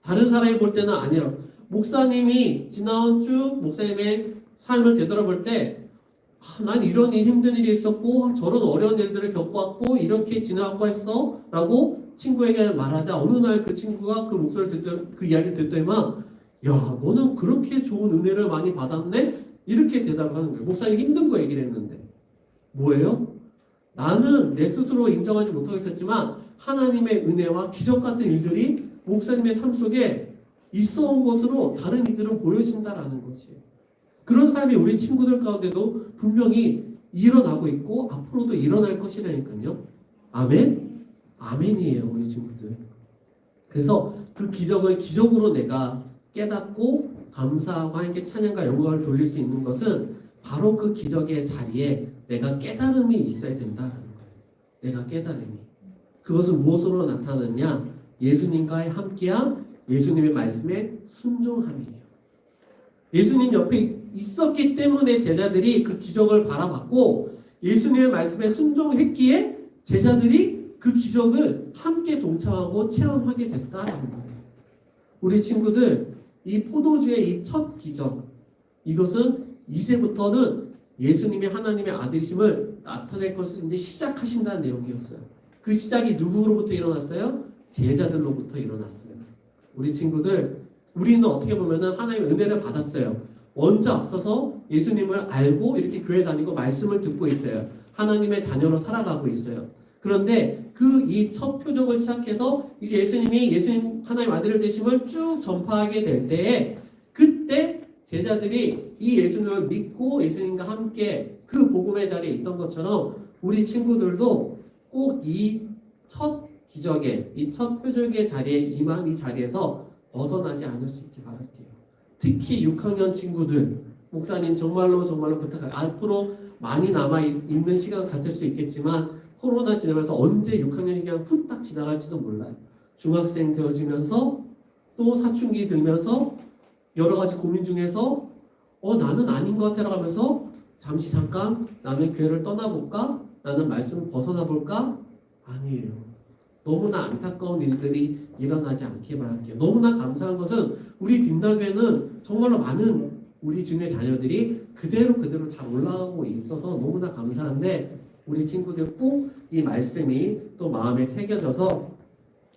다른 사람이 볼 때는 아니라 목사님이 지나온 쭉 목사님의 삶을 되돌아볼 때 난 이런 힘든 일이 있었고 저런 어려운 일들을 겪어왔고 이렇게 지나고 했어 라고 친구에게 말하자 어느 날 그 친구가 그 목소리를 듣던 그 이야기를 듣더니만 야 너는 그렇게 좋은 은혜를 많이 받았네? 이렇게 대답을 하는 거예요. 목사님 힘든 거 얘기를 했는데 뭐예요? 나는 내 스스로 인정하지 못하고 있었지만 하나님의 은혜와 기적 같은 일들이 목사님의 삶 속에 있어온 것으로 다른 이들은 보여진다라는 것이에요. 그런 삶이 우리 친구들 가운데도 분명히 일어나고 있고 앞으로도 일어날 것이라니까요. 아멘? 아멘이에요, 우리 친구들. 그래서 그 기적을 기적으로 내가 깨닫고 감사하고 하나님께 찬양과 영광을 돌릴 수 있는 것은 바로 그 기적의 자리에 내가 깨달음이 있어야 된다는 거예요. 내가 깨달음이. 그것은 무엇으로 나타나느냐? 예수님과의 함께함, 예수님의 말씀에 순종함이에요. 예수님 옆에 있었기 때문에 제자들이 그 기적을 바라봤고 예수님의 말씀에 순종했기에 제자들이 그 기적을 함께 동참하고 체험하게 됐다라는 거예요. 우리 친구들, 이 포도주의 이 첫 기적, 이것은 이제부터는 예수님이 하나님의 아들이심을 나타낼 것을 이제 시작하신다는 내용이었어요. 그 시작이 누구로부터 일어났어요? 제자들로부터 일어났어요. 우리 친구들, 우리는 어떻게 보면은 하나님의 은혜를 받았어요. 먼저 앞서서 예수님을 알고 이렇게 교회 다니고 말씀을 듣고 있어요. 하나님의 자녀로 살아가고 있어요. 그런데 그 이 첫 표적을 시작해서 이제 예수님 하나님 아들을 되심을 쭉 전파하게 될 때에, 그때 제자들이 이 예수님을 믿고 예수님과 함께 그 복음의 자리에 있던 것처럼 우리 친구들도 꼭 이 첫 기적의, 이 첫 표적의 자리에 임한 이 자리에서 벗어나지 않을 수 있게 바랄게요. 특히 6학년 친구들, 목사님 정말로 부탁해요. 앞으로 많이 남아있는 시간 같을 수 있겠지만 코로나 지나면서 언제 6학년이 그냥 후딱 지나갈지도 몰라요. 중학생 되어지면서 또 사춘기 들면서 여러 가지 고민 중에서 나는 아닌 것 같아라고 하면서 잠깐 나는 교회를 떠나볼까? 나는 말씀을 벗어나 볼까? 아니에요. 너무나 안타까운 일들이 일어나지 않게 바랄게요. 너무나 감사한 것은 우리 빛나교회는 정말로 많은 우리 주님의 자녀들이 그대로 잘 올라가고 있어서 너무나 감사한데, 우리 친구들 꼭 이 말씀이 또 마음에 새겨져서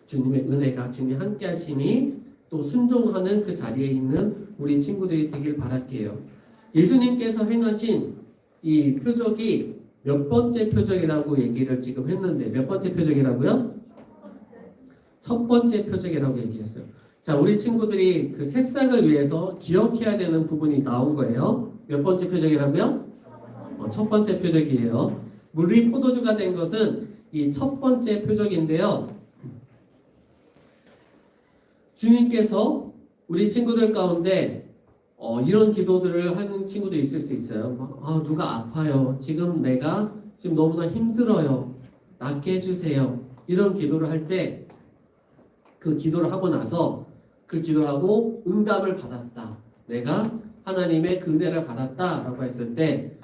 주님의 은혜가, 주님이 함께 하심이 또 순종하는 그 자리에 있는 우리 친구들이 되길 바랄게요. 예수님께서 행하신 이 표적이 몇 번째 표적이라고 얘기를 지금 했는데, 몇 번째 표적이라고요? 첫 번째 표적이라고 얘기했어요. 자, 우리 친구들이 그 새싹을 위해서 기억해야 되는 부분이 나온 거예요. 몇 번째 표적이라고요? 첫 번째 표적이에요. 물이 포도주가 된 것은 이 첫 번째 표적인데요. 주님께서 우리 친구들 가운데 이런 기도들을 하는 친구도 있을 수 있어요. 누가 아파요. 내가 지금 너무나 힘들어요. 낫게 해주세요. 이런 기도를 할 때, 그 기도를 하고 나서 그 기도를 하고 응답을 받았다. 내가 하나님의 그 은혜를 받았다라고 했을 때,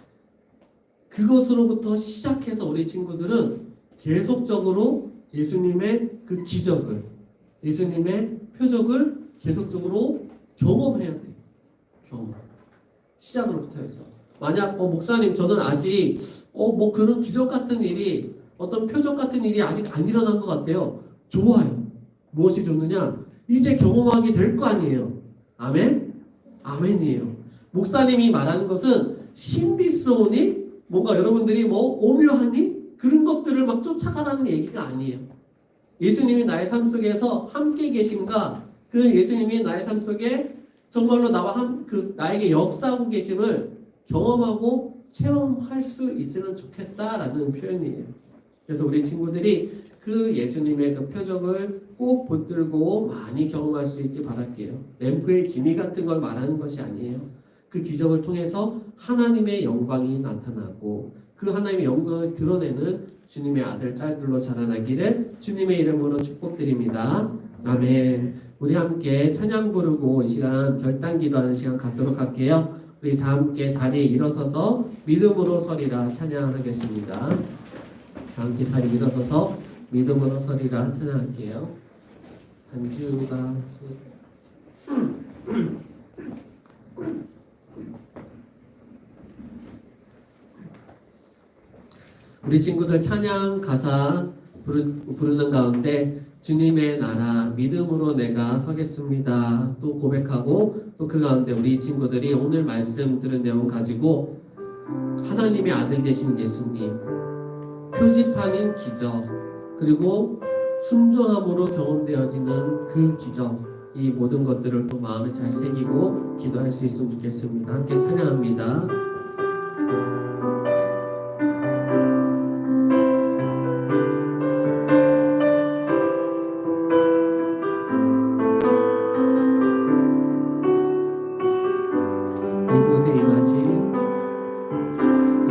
그것으로부터 시작해서 우리 친구들은 계속적으로 예수님의 그 기적을, 예수님의 표적을 계속적으로 경험해야 돼요. 경험. 시작으로부터 해서. 만약 목사님 저는 아직 뭐 그런 기적 같은 일이, 어떤 표적 같은 일이 아직 안 일어난 것 같아요. 좋아요. 무엇이 좋느냐? 이제 경험하게 될 거 아니에요. 아멘? 아멘이에요. 목사님이 말하는 것은 신비스러운 일, 뭔가 여러분들이 오묘한 일, 그런 것들을 막 쫓아가라는 얘기가 아니에요. 예수님이 나의 삶 속에서 함께 계신가, 그 예수님이 나의 삶 속에 정말로 나와 나에게 역사하고 계심을 경험하고 체험할 수 있으면 좋겠다라는 표현이에요. 그래서 우리 친구들이 그 예수님의 그 표적을 꼭 붙들고 많이 경험할 수 있길 바랄게요. 램프의 지니 같은 걸 말하는 것이 아니에요. 그 기적을 통해서 하나님의 영광이 나타나고 그 하나님의 영광을 드러내는 주님의 아들, 딸들로 자라나기를 주님의 이름으로 축복드립니다. 아멘. 우리 함께 찬양 부르고 이 시간 결단 기도하는 시간 갖도록 할게요. 우리 다 함께 자리에 일어서서 믿음으로 서리라 찬양하겠습니다. 다 함께 자리에 일어서서 믿음으로 서리라 찬양할게요. 안주가 우리 친구들 찬양 가사 부르는 가운데 주님의 나라 믿음으로 내가 서겠습니다 또 고백하고, 또 그 가운데 우리 친구들이 오늘 말씀 들은 내용 가지고 하나님의 아들 되신 예수님, 표지판인 기적, 그리고 순종함으로 경험되어지는 그 기적, 이 모든 것들을 또 마음에 잘 새기고 기도할 수 있으면 좋겠습니다. 함께 찬양합니다.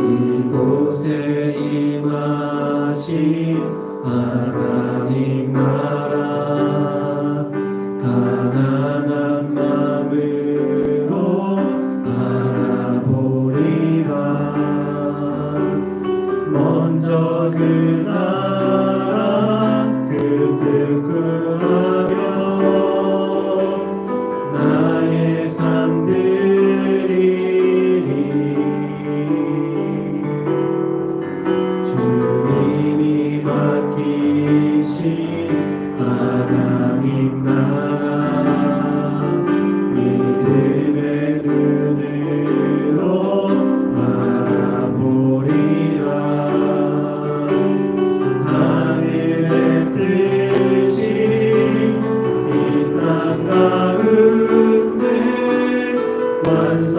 이곳에 임하신 하나님 나라, 가난한 마음으로 알아보리라. 먼저 그 나라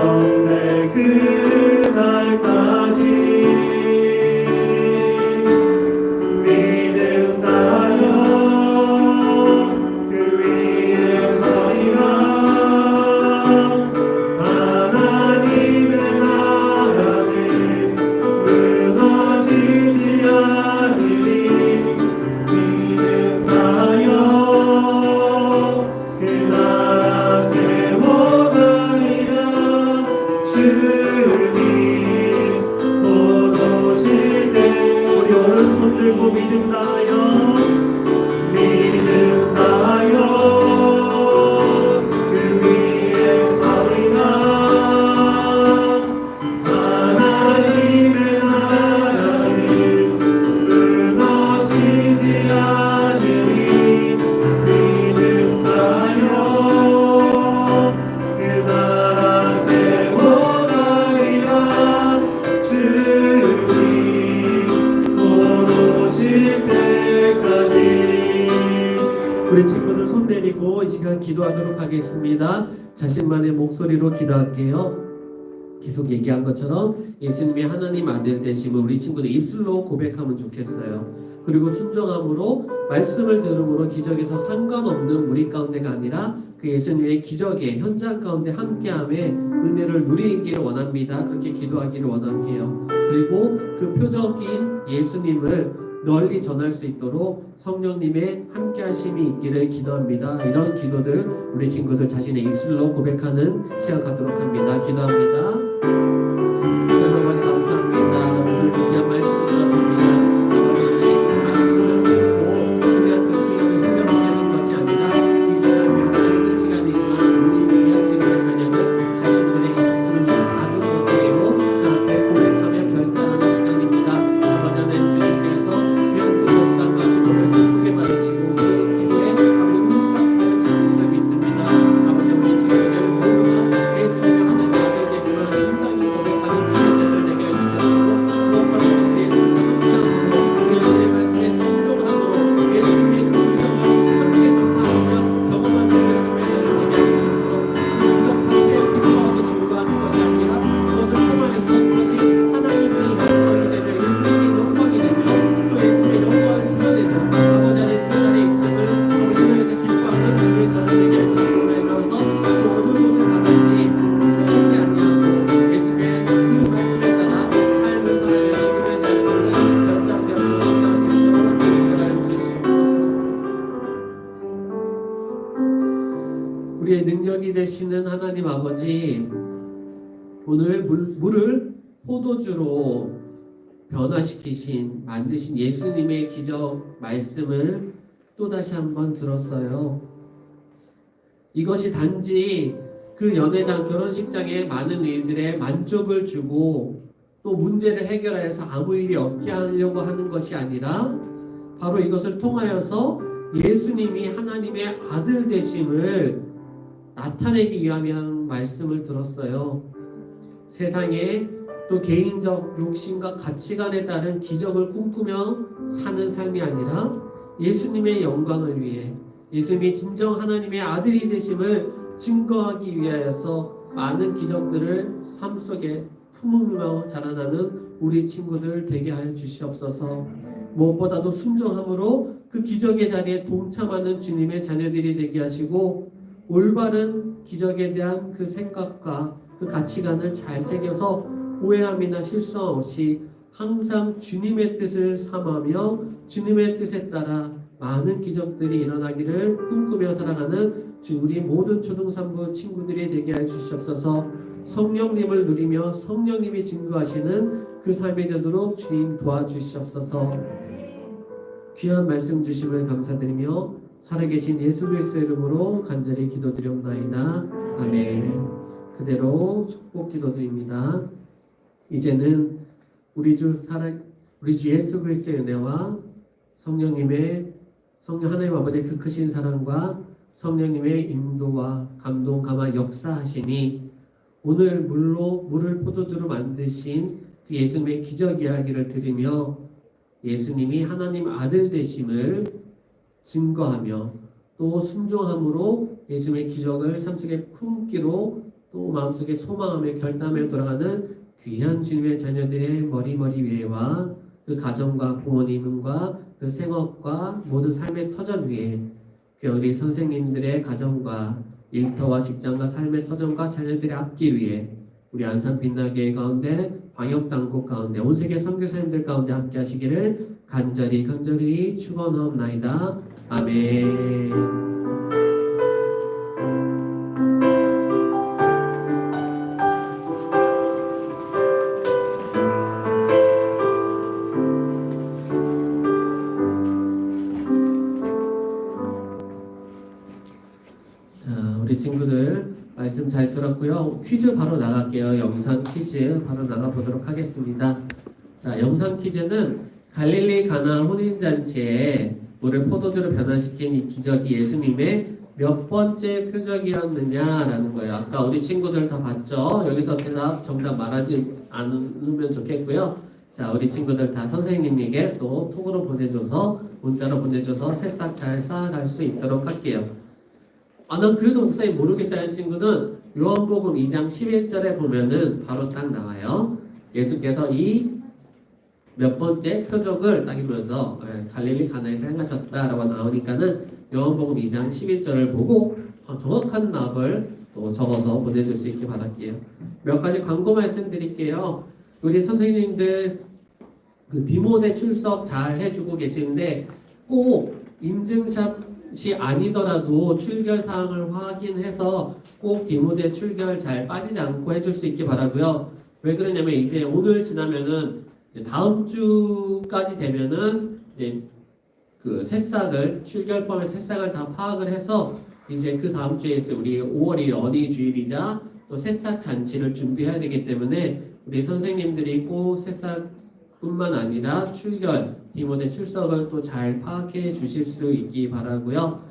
완성될 그날까지 믿음나요 그 위에 서리라 하나님의 나라는 무너지지 않으리 믿음나요 그 나라 세워가리라 주님 곧 오실 때 우리 오른손 들고 믿음나요 믿음나요 그 위에 서리라 하나님의 나라는 무너지지 않으리 믿음나요 그 나라 세워가리라 주님 곧 오실 때까지. 우리 친구들 손 내리고 이 시간 기도하도록 하겠습니다. 자신만의 목소리로 기도할게요. 계속 얘기한 것처럼 예수님이 하나님 아들 되심을 우리 친구들 입술로 고백하면 좋겠어요. 그리고 순종함으로 말씀을 들음으로 기적에서 상관없는 무리 가운데가 아니라 그 예수님의 기적의 현장 가운데 함께함에 은혜를 누리기를 원합니다. 그렇게 기도하기를 원할게요. 그리고 그 표적인 예수님을 널리 전할 수 있도록 성령님의 함께하심이 있기를 기도합니다. 이런 기도들 우리 친구들 자신의 입술로 고백하는 시간 갖도록 합니다. 기도합니다. 하나님 아버지 감사합니다. 오늘도 귀한 말씀 들었습니다. 아버지 그 말씀을 듣고 그냥 그 시간을 흘려보내는 것이 아니라 이 시간 짧은 시간이지만 우리 귀한 친구의 자녀들 자신들의 입술로 작은 목소리로 주 앞에 고백하며 결단하는 시간입니다. 아버지 하나님 주님께서 귀한 그 결단과 기도를 기쁘게 받으시고 그 기도에 아버지 응답하여 주신 것을 믿습니다. 아버지 우리 친구들 모두가 예수님의 하나님 아들 되심을 당당히 고백하는 지혜자를 되게 해주셨고 무엇보다도 우리 예수님과 함께함으로 예수님의 말씀에 순종함으로 예수님의 그 기적을 함께 동참하며 경험하는 그 지혜자를 되게 해주셔서 그 기적 자체에 기뻐하고 즐거워하는 것이 아니라 그것을 통하여서 그것이 하나님의 영광이 되며 예수님의 영광이 되며 또 예수님의 영광을 드러내는 아버지 안에 그 자리에 있음을 아버지 하나님께서 기뻐하는 지혜자를 되게 해주시고 그래서 또 어느 곳을 가든지 흔들리지 아니하고 예수님의 그 말씀에 따라 삶을 살아내는 지혜자를 만나 결단되고 성장할 수 있도록 인도하여 주시옵소서. 우리의 능력이 되시는 하나님 아버지 오늘 물을 포도주로 변화시키신 만드신 예수님의 기적 말씀을 또다시 한번 들었어요. 이것이 단지 그 연회장 결혼식장에 많은 이들의 만족을 주고 또 문제를 해결하여서 아무 일이 없게 하려고 하는 것이 아니라 바로 이것을 통하여서 예수님이 하나님의 아들 되심을 나타내기 위함이라는 말씀을 들었어요. 세상에 또 개인적 욕심과 가치관에 따른 기적을 꿈꾸며 사는 삶이 아니라 예수님의 영광을 위해 예수님이 진정 하나님의 아들이 되심을 증거하기 위하여서 많은 기적들을 삶 속에 품으며 자라나는 우리 친구들 되게 하여 주시옵소서. 무엇보다도 순종함으로 그 기적의 자리에 동참하는 주님의 자녀들이 되게 하시고 올바른 기적에 대한 그 생각과 그 가치관을 잘 새겨서 오해함이나 실수 없이 항상 주님의 뜻을 삼으며 주님의 뜻에 따라 많은 기적들이 일어나기를 꿈꾸며 살아가는 우리 모든 초등산부 친구들이 되게 해 주시옵소서. 성령님을 누리며 성령님이 증거하시는 그 삶이 되도록 주님 도와주시옵소서. 귀한 말씀 주심을 감사드리며 살아계신 예수 그리스도의 이름으로 간절히 기도드리옵나이다. 아멘. 그대로 축복 기도드립니다. 이제는 우리 주 예수 그리스도의 은혜와 성령 하나님 아버지의 그 크신 사랑과 성령님의 인도와 감동 감화 역사하심이 오늘 물을 포도주로 만드신 그 예수님의 기적 이야기를 들으며 예수님이 하나님 아들 되심을 증거하며 또 순종함으로 예수님의 기적을 삶 속에 품기로 또 마음속에 소망하며 결단하며 돌아가는 귀한 주님의 자녀들의 머리 위에와 그 가정과 부모님과 그 생업과 모든 삶의 터전 위에 우리 선생님들의 가정과 일터와 직장과 삶의 터전과 자녀들의 앞길 위에 우리 안산 빛나게 가운데 방역당국 가운데 온 세계 선교사님들 가운데 함께 하시기를 간절히 축원하옵나이다. 아멘. 우리 친구들 말씀 잘 들었고요. 퀴즈 바로 나갈게요. 영상 퀴즈 바로 나가보도록 하겠습니다. 자, 영상 퀴즈는 갈릴리 가나 혼인잔치에 물을 포도주로 변화시킨 이 기적이 예수님의 몇 번째 표적이었느냐라는 거예요. 아까 우리 친구들 다 봤죠? 여기서 대답 정답 말하지 않으면 좋겠고요. 자, 우리 친구들 다 선생님에게 또 톡으로 보내줘서 문자로 보내줘서 새싹 잘 쌓아갈 수 있도록 할게요. 난 그래도 목사님 모르겠어요 하는 친구는 요한복음 2장 11절에 보면은 바로 딱 나와요. 예수께서 이 몇 번째 표적을 따기면서 갈릴리 가나에서 행하셨다라고 나오니까는 요한복음 2장 11절을 보고 정확한 답을 또 적어서 보내줄 수 있게 바랄게요. 몇 가지 광고 말씀드릴게요. 우리 선생님들 그 디모데 출석 잘 해주고 계시는데 꼭 인증샷이 아니더라도 출결 사항을 확인해서 꼭 디모데 출결 잘 빠지지 않고 해줄 수 있게 바라고요. 왜 그러냐면 이제 오늘 지나면은 이제 다음 주까지 되면은 이제 그 새싹을 출결 포함해 새싹을 다 파악을 해서 이제 그 다음 주에 있을 우리 5월이 어린이 주일이자 또 새싹 잔치를 준비해야 되기 때문에 우리 선생님들이 꼭 새싹뿐만 아니라 출결 디모데 출석을 또 잘 파악해 주실 수 있기 바라고요.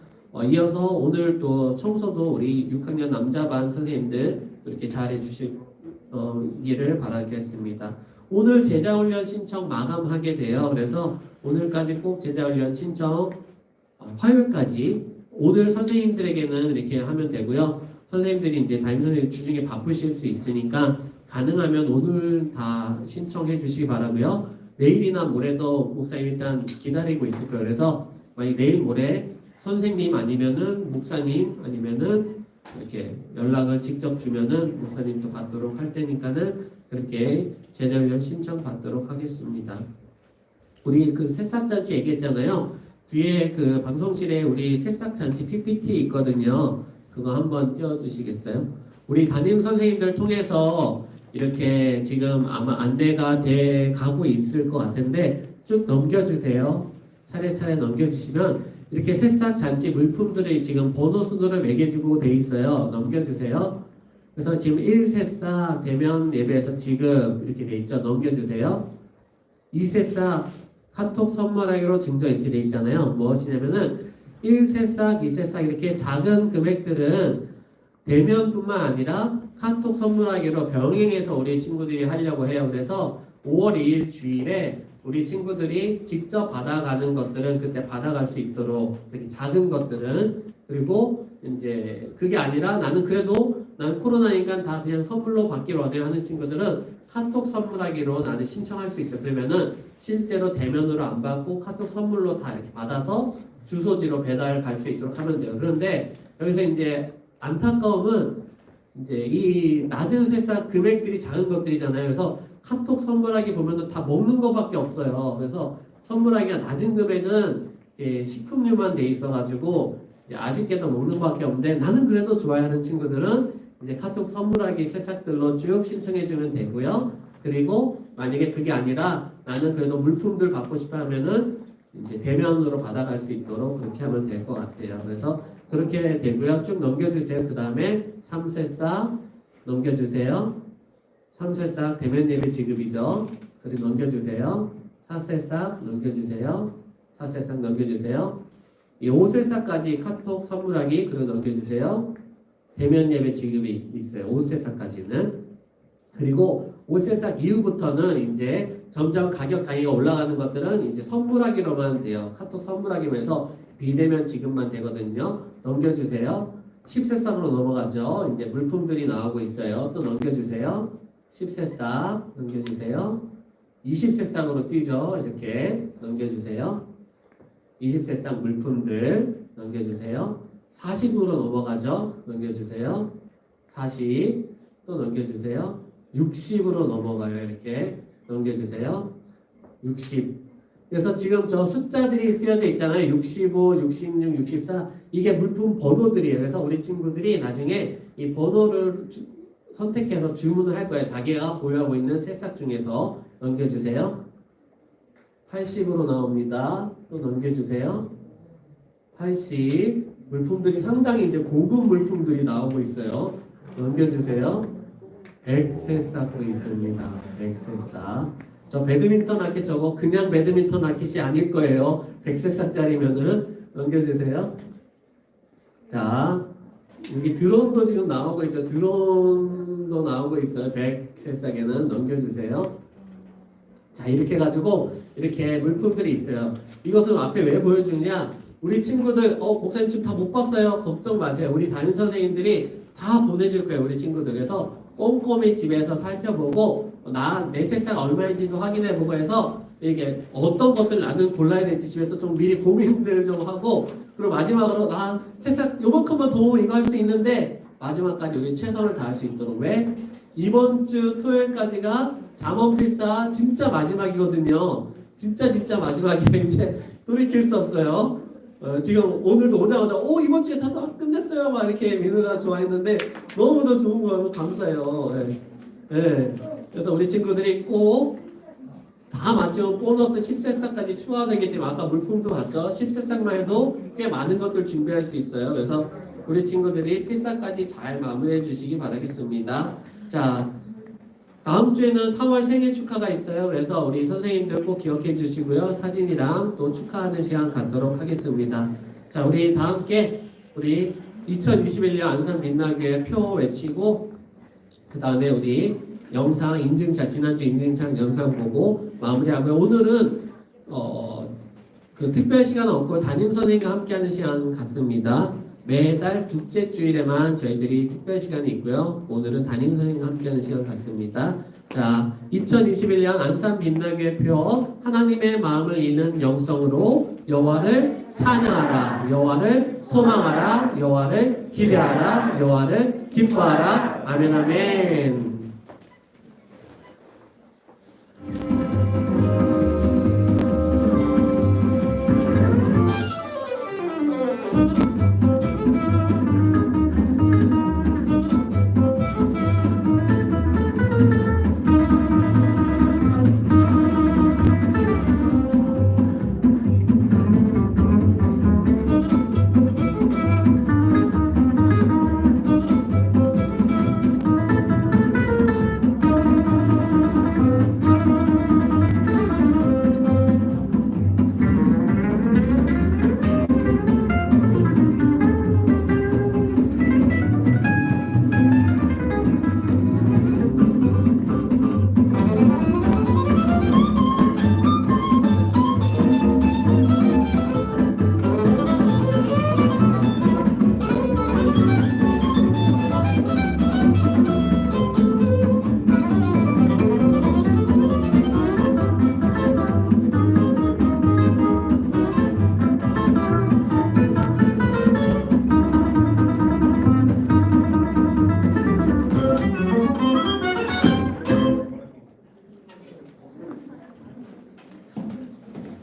이어서 오늘 또 청소도 우리 6학년 남자반 선생님들 또 이렇게 잘 해주시기를 바라겠습니다. 오늘 제자훈련 신청 마감하게 돼요. 그래서 오늘까지 꼭 제자훈련 신청 화요일까지 오늘 선생님들에게는 이렇게 하면 되고요. 선생님들이 이제 담임 선생님 주중에 바쁘실 수 있으니까 가능하면 오늘 다 신청해 주시기 바라고요. 내일이나 모레도 목사님 일단 기다리고 있을 거예요. 그래서 만약 내일 모레 선생님 아니면은 목사님 아니면은 이렇게 연락을 직접 주면은 목사님도 받도록 할 테니까는 그렇게 제자훈련 신청 받도록 하겠습니다. 우리 그 새싹잔치 얘기했잖아요. 뒤에 그 방송실에 우리 새싹잔치 PPT 있거든요. 그거 한번 띄워주시겠어요? 우리 담임 선생님들 통해서 이렇게 지금 아마 안내가 돼 가고 있을 것 같은데 쭉 넘겨주세요. 차례차례 넘겨주시면 이렇게 새싹 잔치 물품들이 지금 번호 순으로 매겨지고 돼 있어요. 넘겨주세요. 그래서 지금 1새싹 대면 예배에서 지금 이렇게 돼 있죠. 넘겨주세요. 2새싹 카톡 선물하기로 증정 이렇게 돼 있잖아요. 무엇이냐면은 1새싹, 2새싹 이렇게 작은 금액들은 대면뿐만 아니라 카톡 선물하기로 병행해서 우리 친구들이 하려고 해요. 그래서 5월 2일 주일에 우리 친구들이 직접 받아가는 것들은 그때 받아갈 수 있도록 이렇게 작은 것들은 그리고 이제 그게 아니라 나는 코로나니까 다 그냥 선물로 받기로 원해요 하는 친구들은 카톡 선물하기로 나는 신청할 수 있어요. 그러면은 실제로 대면으로 안 받고 카톡 선물로 다 이렇게 받아서 주소지로 배달 갈 수 있도록 하면 돼요. 그런데 여기서 이제 안타까움은 이제 이 낮은 새싹 금액들이 작은 것들이잖아요. 그래서 카톡 선물하기 보면은 다 먹는 것밖에 없어요. 그래서 선물하기가 낮은 금액은 식품류만 돼 있어가지고 아쉽게도 먹는 것밖에 없는데 나는 그래도 좋아하는 친구들은 이제 카톡 선물하기 새싹들로 쭉 신청해주면 되고요. 그리고 만약에 그게 아니라 나는 그래도 물품들 받고 싶어 하면은 이제 대면으로 받아갈 수 있도록 그렇게 하면 될 것 같아요. 그래서 그렇게 되고요. 쭉 넘겨주세요. 그 다음에 3새싹 넘겨주세요. 3새싹 대면 예배 지급이죠. 그리고 넘겨주세요. 4새싹 넘겨주세요. 4새싹 넘겨주세요. 이 5새싹까지 카톡 선물하기 그리고 넘겨주세요. 대면 예배 지급이 있어요. 5새싹까지는. 그리고 5새싹 이후부터는 이제 점점 가격 단위가 올라가는 것들은 이제 선물하기로만 돼요. 카톡 선물하기로 해서 비대면 지급만 되거든요. 넘겨주세요. 10세상으로 넘어가죠. 이제 물품들이 나오고 있어요. 또 넘겨주세요. 10세상 넘겨주세요. 20세상으로 뛰죠. 이렇게 넘겨주세요. 20세상 물품들 넘겨주세요. 40으로 넘어가죠. 넘겨주세요. 40 또 넘겨주세요. 60으로 넘어가요. 이렇게 넘겨주세요. 60. 그래서 지금 저 숫자들이 쓰여져 있잖아요. 65, 66, 64. 이게 물품 번호들이에요. 그래서 우리 친구들이 나중에 이 번호를 선택해서 주문을 할 거예요. 자기가 보유하고 있는 새싹 중에서 넘겨주세요. 80으로 나옵니다. 또 넘겨주세요. 80. 물품들이 상당히 이제 고급 물품들이 나오고 있어요. 넘겨주세요. 100새싹도 있습니다. 100새싹. 저 배드민턴 라켓 저거 그냥 배드민턴 라켓이 아닐 거예요. 100새싹짜리면은 넘겨주세요. 자, 여기 드론도 지금 나오고 있죠. 드론도 나오고 있어요. 100새싹에는 넘겨주세요. 자, 이렇게 해가지고 이렇게 물품들이 있어요. 이것은 앞에 왜 보여주느냐? 우리 친구들, 목사님 지금 다 못 봤어요. 걱정 마세요. 우리 담임 선생님들이 다 보내줄 거예요. 우리 친구들. 그래서 꼼꼼히 집에서 살펴보고 내 새싹 얼마인지도 확인해보고 해서 이게 어떤 것들 나는 골라야 될지 집에서 좀 미리 고민들 좀 하고 그리고 마지막으로 나 새싹 요만큼만 더 이거 할 수 있는데 마지막까지 우리 최선을 다할 수 있도록 왜? 이번 주 토요일까지가 잠언필사 진짜 마지막이거든요. 진짜 마지막이에요. 이제 돌이킬 수 없어요. 지금 오늘도 오자마자 이번 주에 다 끝냈어요 막 이렇게 민우가 좋아했는데 너무도 좋은 거예요. 너무 감사해요. 네. 그래서 우리 친구들이 꼭 다 마치면 보너스 10새싹까지 추가되기 때문에 아까 물품도 봤죠. 10새싹만 해도 꽤 많은 것들 준비할 수 있어요. 그래서 우리 친구들이 필사까지 잘 마무리해 주시기 바라겠습니다. 자, 다음 주에는 3월 생일 축하가 있어요. 그래서 우리 선생님들 꼭 기억해 주시고요. 사진이랑 또 축하하는 시간 갖도록 하겠습니다. 자, 우리 다 함께 우리 2021년 안산 빛나게 표 외치고 그 다음에 우리 영상 인증샷 지난주 인증샷 영상 보고 마무리하고요. 오늘은 그 특별 시간은 없고 담임 선생님과 함께하는 시간 같습니다. 매달 둘째 주일에만 저희들이 특별 시간이 있고요. 오늘은 담임 선생님과 함께하는 시간 같습니다. 자, 2021년 안산 빛나게 표 하나님의 마음을 이는 영성으로 여호와를 찬양하라, 여호와를 소망하라, 여호와를 기대하라, 여호와를 기뻐하라. 아멘 아멘.